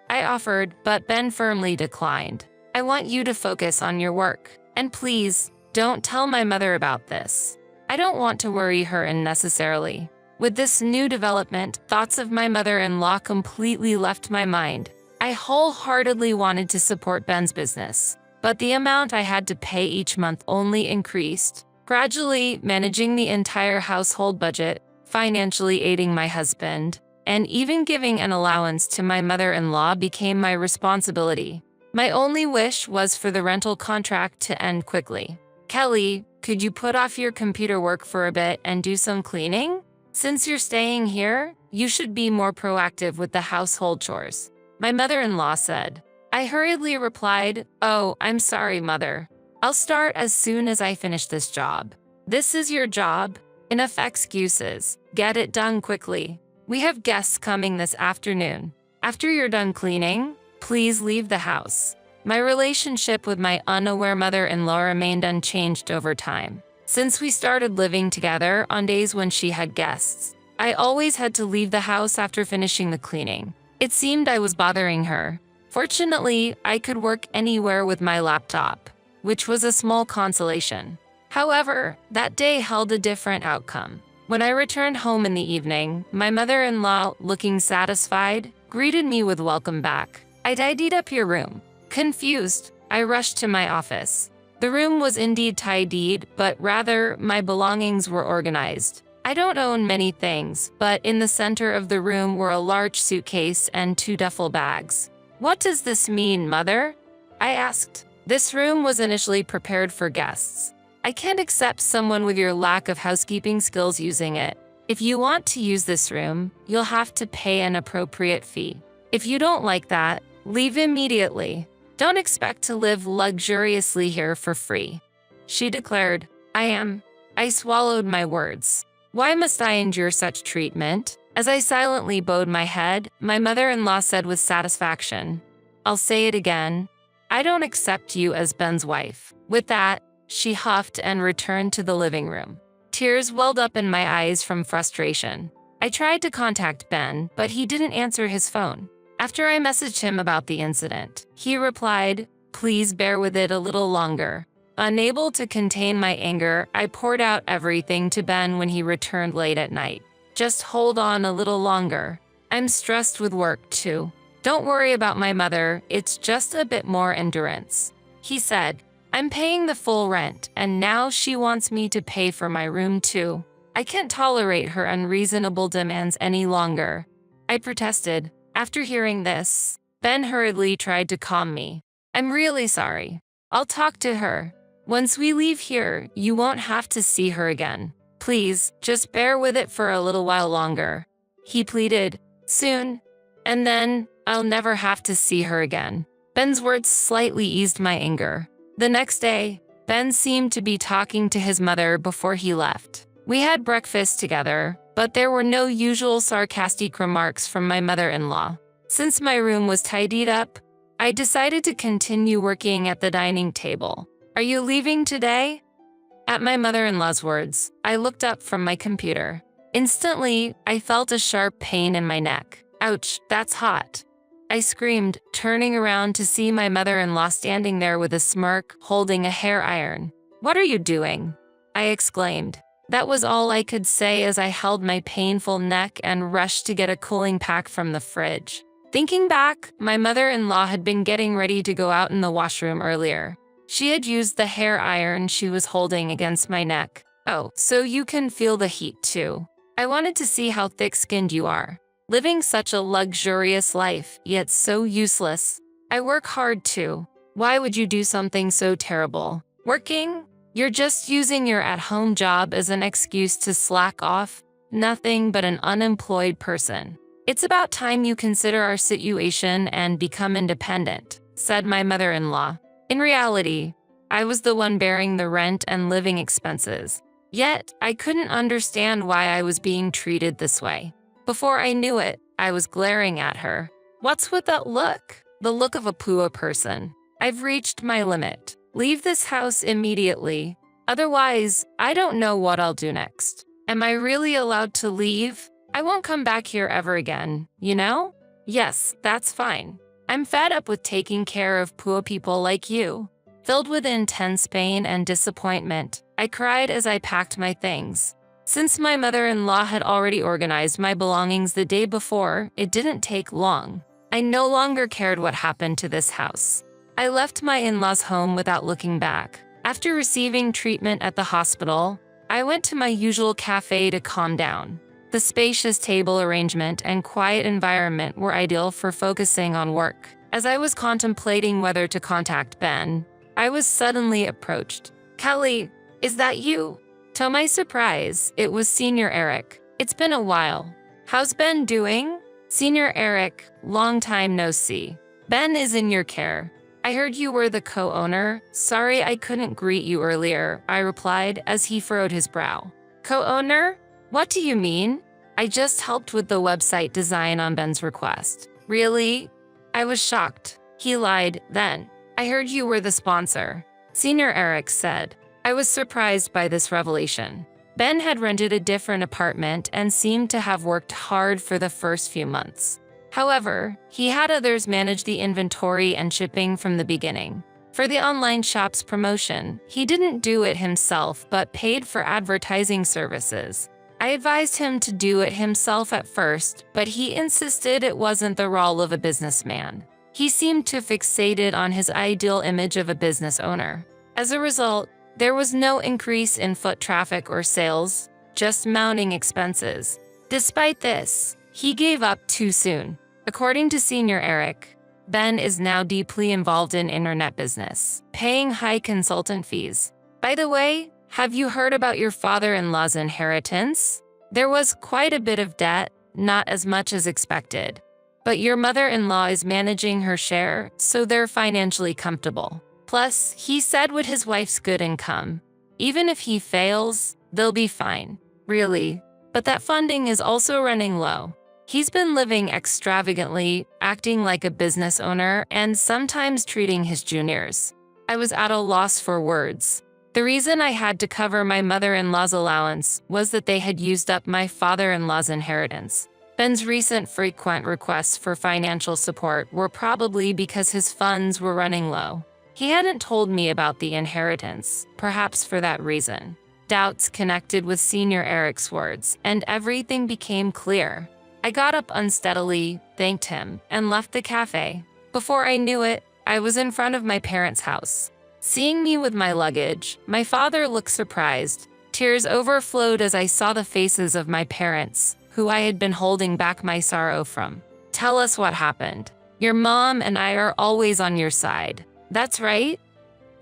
I offered, but Ben firmly declined. "I want you to focus on your work. And please, don't tell my mother about this. I don't want to worry her unnecessarily." With this new development, thoughts of my mother-in-law completely left my mind. I wholeheartedly wanted to support Ben's business, but the amount I had to pay each month only increased. Gradually, managing the entire household budget, financially aiding my husband, and even giving an allowance to my mother-in-law became my responsibility. My only wish was for the rental contract to end quickly. "Kelly, could you put off your computer work for a bit and do some cleaning? Since you're staying here, you should be more proactive with the household chores," my mother-in-law said. I hurriedly replied, "Oh, I'm sorry, Mother. I'll start as soon as I finish this job." "This is your job. Enough excuses. Get it done quickly. We have guests coming this afternoon. After you're done cleaning, please leave the house." My relationship with my unaware mother-in-law remained unchanged over time. Since we started living together on days when she had guests, I always had to leave the house after finishing the cleaning. It seemed I was bothering her. Fortunately, I could work anywhere with my laptop, which was a small consolation. However, that day held a different outcome. When I returned home in the evening, my mother-in-law, looking satisfied, greeted me with "Welcome back. I tidied up your room." Confused, I rushed to my office. The room was indeed tidied, but rather, my belongings were organized. I don't own many things, but in the center of the room were a large suitcase and 2 duffel bags. "What does this mean, Mother?" I asked. This room was initially prepared for guests. I can't accept someone with your lack of housekeeping skills using it. If you want to use this room, you'll have to pay an appropriate fee. If you don't like that, leave immediately. Don't expect to live luxuriously here for free. She declared. I swallowed my words. Why must I endure such treatment? As I silently bowed my head, my mother-in-law said with satisfaction, I'll say it again. I don't accept you as Ben's wife. With that, she huffed and returned to the living room. Tears welled up in my eyes from frustration. I tried to contact Ben, but he didn't answer his phone. After I messaged him about the incident, he replied, please bear with it a little longer. Unable to contain my anger, I poured out everything to Ben when he returned late at night. Just hold on a little longer. I'm stressed with work too. Don't worry about my mother, it's just a bit more endurance. He said, I'm paying the full rent, and now she wants me to pay for my room too. I can't tolerate her unreasonable demands any longer. I protested. After hearing this, Ben hurriedly tried to calm me. I'm really sorry. I'll talk to her. Once we leave here, you won't have to see her again. Please, just bear with it for a little while longer. He pleaded, soon, and then I'll never have to see her again. Ben's words slightly eased my anger. The next day, Ben seemed to be talking to his mother before he left. We had breakfast together, but there were no usual sarcastic remarks from my mother-in-law. Since my room was tidied up, I decided to continue working at the dining table. Are you leaving today? At my mother-in-law's words, I looked up from my computer. Instantly, I felt a sharp pain in my neck. Ouch, that's hot. I screamed, turning around to see my mother-in-law standing there with a smirk, holding a hair iron. What are you doing? I exclaimed. That was all I could say as I held my painful neck and rushed to get a cooling pack from the fridge. Thinking back, my mother-in-law had been getting ready to go out in the washroom earlier. She had used the hair iron she was holding against my neck. Oh, so you can feel the heat too. I wanted to see how thick-skinned you are. Living such a luxurious life, yet so useless. I work hard too. Why would you do something so terrible? Working? You're just using your at-home job as an excuse to slack off. Nothing but an unemployed person. It's about time you consider our situation and become independent, said my mother-in-law. In reality, I was the one bearing the rent and living expenses. Yet, I couldn't understand why I was being treated this way. Before I knew it, I was glaring at her. What's with that look? The look of a poor person. I've reached my limit. Leave this house immediately. Otherwise, I don't know what I'll do next. Am I really allowed to leave? I won't come back here ever again, you know? Yes, that's fine. I'm fed up with taking care of poor people like you. Filled with intense pain and disappointment, I cried as I packed my things. Since my mother-in-law had already organized my belongings the day before, it didn't take long. I no longer cared what happened to this house. I left my in-laws' home without looking back. After receiving treatment at the hospital, I went to my usual cafe to calm down. The spacious table arrangement and quiet environment were ideal for focusing on work. As I was contemplating whether to contact Ben, I was suddenly approached. Kelly, is that you? To my surprise, it was Senior Eric. It's been a while. How's Ben doing? Senior Eric, long time no see. Ben is in your care. I heard you were the co-owner. Sorry I couldn't greet you earlier, I replied as he furrowed his brow. Co-owner? What do you mean? I just helped with the website design on Ben's request. Really? I was shocked. He lied then. I heard you were the sponsor. Senior Eric said. I was surprised by this revelation. Ben had rented a different apartment and seemed to have worked hard for the first few months. However, he had others manage the inventory and shipping from the beginning. For the online shop's promotion, he didn't do it himself but paid for advertising services. I advised him to do it himself at first, but he insisted it wasn't the role of a businessman. He seemed too fixated on his ideal image of a business owner. As a result, there was no increase in foot traffic or sales, just mounting expenses. Despite this, he gave up too soon. According to Senior Eric, Ben is now deeply involved in internet business, paying high consultant fees. By the way, have you heard about your father-in-law's inheritance? There was quite a bit of debt, not as much as expected. But your mother-in-law is managing her share, so they're financially comfortable. Plus, he said with his wife's good income, even if he fails, they'll be fine. Really. But that funding is also running low. He's been living extravagantly, acting like a business owner, and sometimes treating his juniors. I was at a loss for words. The reason I had to cover my mother-in-law's allowance was that they had used up my father-in-law's inheritance. Ben's recent frequent requests for financial support were probably because his funds were running low. He hadn't told me about the inheritance, perhaps for that reason. Doubts connected with Senior Eric's words, and everything became clear. I got up unsteadily, thanked him, and left the cafe. Before I knew it, I was in front of my parents' house. Seeing me with my luggage, my father looked surprised. Tears overflowed as I saw the faces of my parents, who I had been holding back my sorrow from. Tell us what happened. Your mom and I are always on your side. That's right.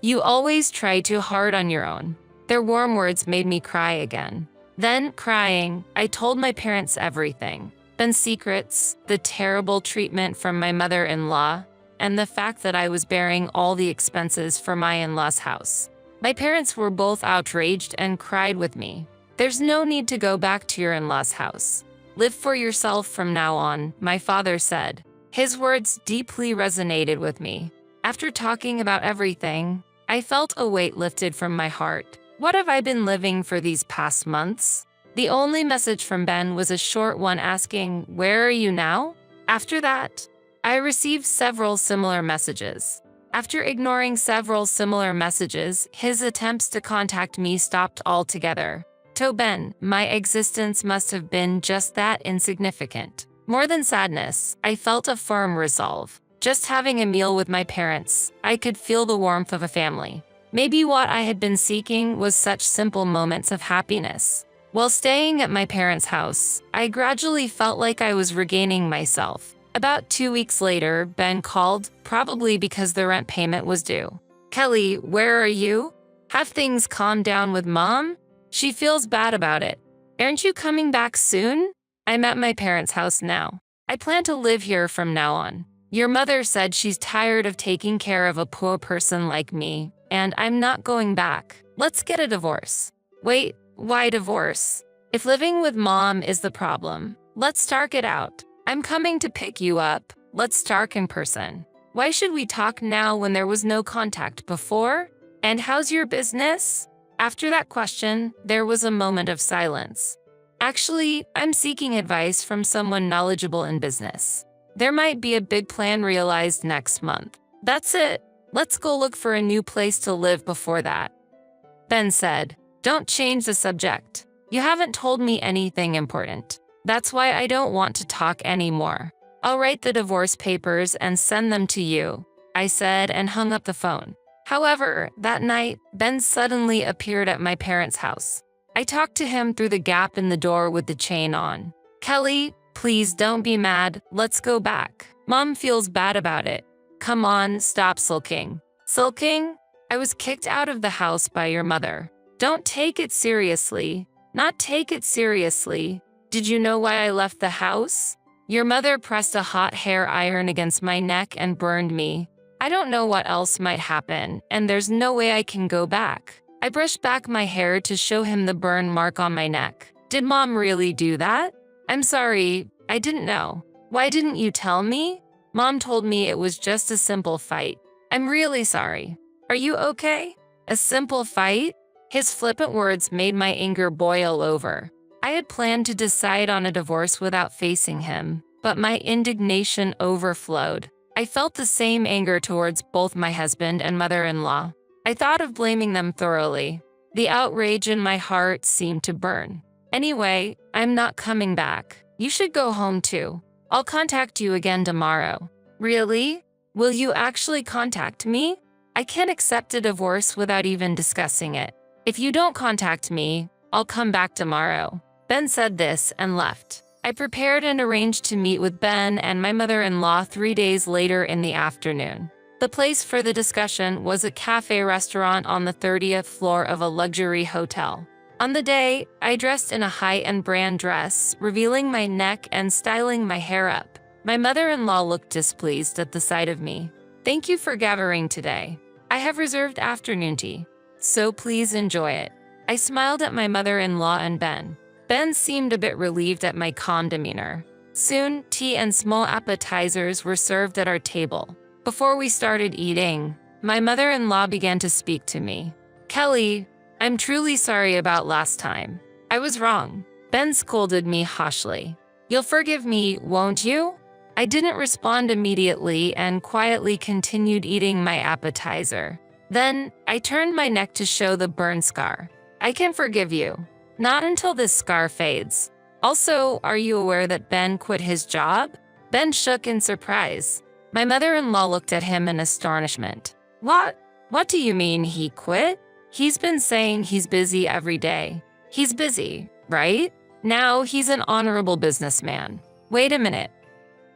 You always try too hard on your own. Their warm words made me cry again. Then, crying, I told my parents everything. Ben's secrets, the terrible treatment from my mother-in-law, and the fact that I was bearing all the expenses for my in-law's house. My parents were both outraged and cried with me. There's no need to go back to your in-law's house. Live for yourself from now on, my father said. His words deeply resonated with me. After talking about everything, I felt a weight lifted from my heart. What have I been living for these past months? The only message from Ben was a short one asking, "Where are you now?" After that, I received several similar messages. After ignoring several similar messages, his attempts to contact me stopped altogether. To Ben, my existence must have been just that insignificant. More than sadness, I felt a firm resolve. Just having a meal with my parents, I could feel the warmth of a family. Maybe what I had been seeking was such simple moments of happiness. While staying at my parents' house, I gradually felt like I was regaining myself. About 2 weeks later, Ben called, probably because the rent payment was due. "Kelly, where are you? Have things calmed down with Mom? She feels bad about it. Aren't you coming back soon?" I'm at my parents' house now. I plan to live here from now on. Your mother said she's tired of taking care of a poor person like me, and I'm not going back. Let's get a divorce. Wait, why divorce? If living with Mom is the problem, let's talk it out. I'm coming to pick you up. Let's talk in person. Why should we talk now when there was no contact before? And how's your business? After that question, there was a moment of silence. Actually, I'm seeking advice from someone knowledgeable in business. There might be a big plan realized next month. That's it. Let's go look for a new place to live before that. Ben said, "Don't change the subject. You haven't told me anything important. That's why I don't want to talk anymore. I'll write the divorce papers and send them to you," I said and hung up the phone. However, that night, Ben suddenly appeared at my parents' house. I talked to him through the gap in the door with the chain on. "Kelly, please don't be mad. Let's go back. Mom feels bad about it. Come on, stop sulking." Sulking? I was kicked out of the house by your mother. Don't take it seriously. Not take it seriously. Did you know why I left the house? Your mother pressed a hot hair iron against my neck and burned me. I don't know what else might happen, and there's no way I can go back. I brushed back my hair to show him the burn mark on my neck. Did Mom really do that? I'm sorry, I didn't know. Why didn't you tell me? Mom told me it was just a simple fight. I'm really sorry. Are you okay? A simple fight? His flippant words made my anger boil over. I had planned to decide on a divorce without facing him, but my indignation overflowed. I felt the same anger towards both my husband and mother-in-law. I thought of blaming them thoroughly. The outrage in my heart seemed to burn. Anyway, I'm not coming back. You should go home too. I'll contact you again tomorrow. Really? Will you actually contact me? I can't accept a divorce without even discussing it. If you don't contact me, I'll come back tomorrow. Ben said this and left. I prepared and arranged to meet with Ben and my mother-in-law 3 days later in the afternoon. The place for the discussion was a cafe restaurant on the 30th floor of a luxury hotel. On the day, I dressed in a high-end brand dress, revealing my neck and styling my hair up. My mother-in-law looked displeased at the sight of me. "Thank you for gathering today. I have reserved afternoon tea, so please enjoy it." I smiled at my mother-in-law and Ben. Ben seemed a bit relieved at my calm demeanor. Soon, tea and small appetizers were served at our table. Before we started eating, my mother-in-law began to speak to me. "Kelly, I'm truly sorry about last time. I was wrong." Ben scolded me harshly. "You'll forgive me, won't you?" I didn't respond immediately and quietly continued eating my appetizer. Then, I turned my neck to show the burn scar. "I can forgive you. Not until this scar fades. Also, are you aware that Ben quit his job?" Ben shook in surprise. My mother-in-law looked at him in astonishment. What? What do you mean he quit? He's been saying he's busy every day." "He's busy, right? Now he's an honorable businessman." "Wait a minute."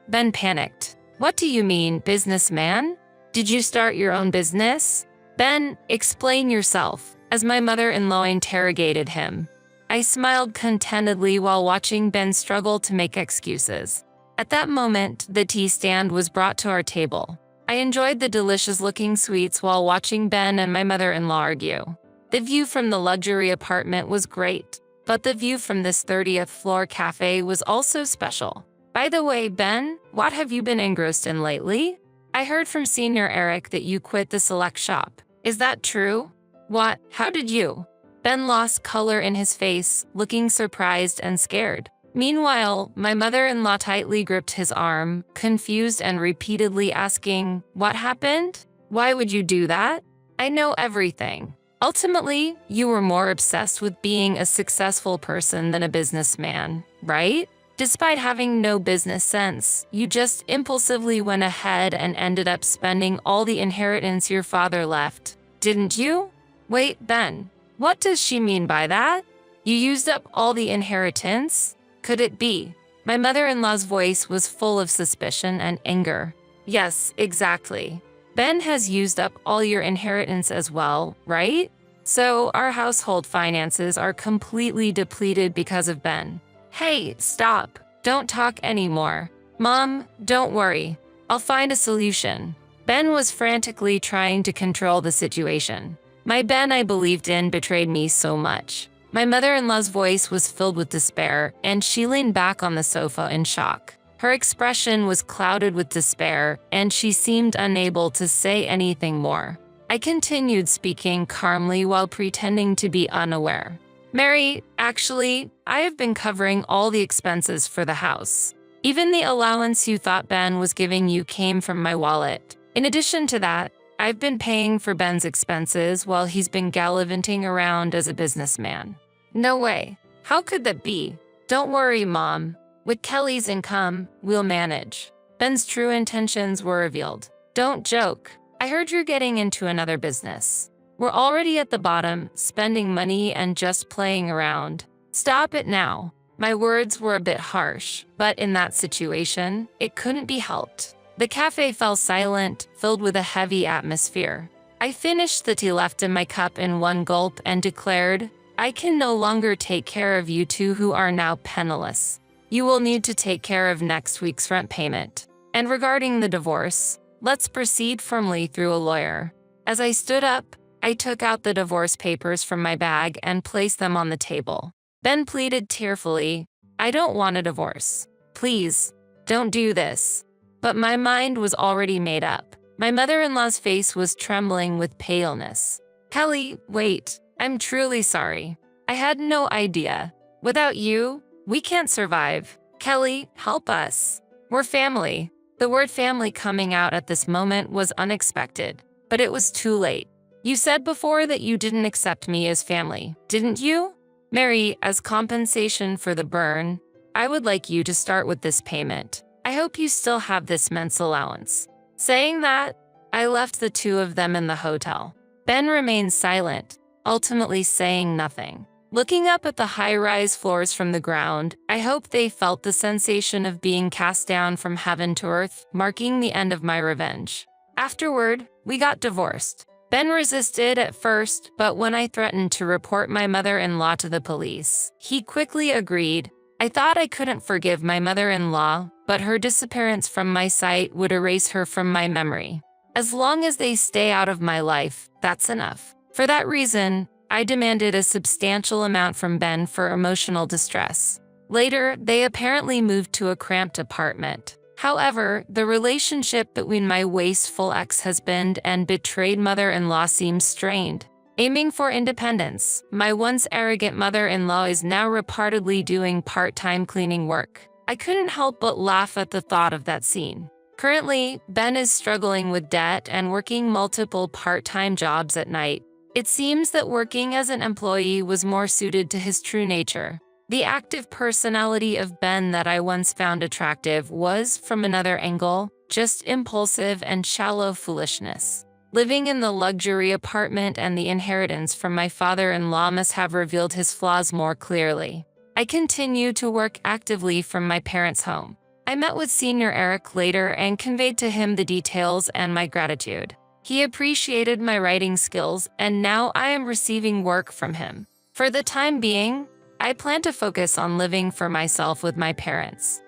Ben panicked. "What do you mean, businessman? Did you start your own business?" "Ben, explain yourself," as my mother-in-law interrogated him. I smiled contentedly while watching Ben struggle to make excuses. At that moment, the tea stand was brought to our table. I enjoyed the delicious-looking sweets while watching Ben and my mother-in-law argue. The view from the luxury apartment was great, but the view from this 30th floor cafe was also special. "By the way, Ben, what have you been engrossed in lately? I heard from Senior Eric that you quit the select shop. Is that true?" "What? How did you?" Ben lost color in his face, looking surprised and scared. Meanwhile, my mother-in-law tightly gripped his arm, confused and repeatedly asking, "What happened? Why would you do that?" "I know everything. Ultimately, you were more obsessed with being a successful person than a businessman, right? Despite having no business sense, you just impulsively went ahead and ended up spending all the inheritance your father left, didn't you?" "Wait, Ben, what does she mean by that? You used up all the inheritance? Could it be?" My mother-in-law's voice was full of suspicion and anger. "Yes, exactly. Ben has used up all your inheritance as well, right? So our household finances are completely depleted because of Ben." "Hey, stop. Don't talk anymore. Mom, don't worry. I'll find a solution." Ben was frantically trying to control the situation. My Ben I believed in betrayed me so much. My mother-in-law's voice was filled with despair, and she leaned back on the sofa in shock. Her expression was clouded with despair, and she seemed unable to say anything more. I continued speaking calmly while pretending to be unaware. "Mary, actually, I have been covering all the expenses for the house. Even the allowance you thought Ben was giving you came from my wallet. In addition to that, I've been paying for Ben's expenses while he's been gallivanting around as a businessman." "No way. How could that be?" "Don't worry, Mom. With Kelly's income, we'll manage." Ben's true intentions were revealed. "Don't joke. I heard you're getting into another business. We're already at the bottom, spending money and just playing around. Stop it now." My words were a bit harsh, but in that situation, it couldn't be helped. The cafe fell silent, filled with a heavy atmosphere. I finished the tea left in my cup in one gulp and declared, "I can no longer take care of you two who are now penniless. You will need to take care of next week's rent payment. And regarding the divorce, let's proceed formally through a lawyer." As I stood up, I took out the divorce papers from my bag and placed them on the table. Ben pleaded tearfully, "I don't want a divorce. Please, don't do this." But my mind was already made up. My mother-in-law's face was trembling with paleness. "Kelly, wait. I'm truly sorry. I had no idea. Without you, we can't survive. Kelly, help us. We're family." The word family coming out at this moment was unexpected, but it was too late. "You said before that you didn't accept me as family, didn't you? Mary, as compensation for the burn, I would like you to start with this payment. I hope you still have this month's allowance." Saying that, I left the two of them in the hotel. Ben remained silent, ultimately saying nothing. Looking up at the high-rise floors from the ground, I hope they felt the sensation of being cast down from heaven to earth, marking the end of my revenge. Afterward, we got divorced. Ben resisted at first, but when I threatened to report my mother-in-law to the police, he quickly agreed. I thought I couldn't forgive my mother-in-law, but her disappearance from my sight would erase her from my memory. As long as they stay out of my life, that's enough. For that reason, I demanded a substantial amount from Ben for emotional distress. Later, they apparently moved to a cramped apartment. However, the relationship between my wasteful ex-husband and betrayed mother-in-law seems strained. Aiming for independence, my once arrogant mother-in-law is now reportedly doing part-time cleaning work. I couldn't help but laugh at the thought of that scene. Currently, Ben is struggling with debt and working multiple part-time jobs at night. It seems that working as an employee was more suited to his true nature. The active personality of Ben that I once found attractive was, from another angle, just impulsive and shallow foolishness. Living in the luxury apartment and the inheritance from my father-in-law must have revealed his flaws more clearly. I continue to work actively from my parents' home. I met with Senior Eric later and conveyed to him the details and my gratitude. He appreciated my writing skills, and now I am receiving work from him. For the time being, I plan to focus on living for myself with my parents.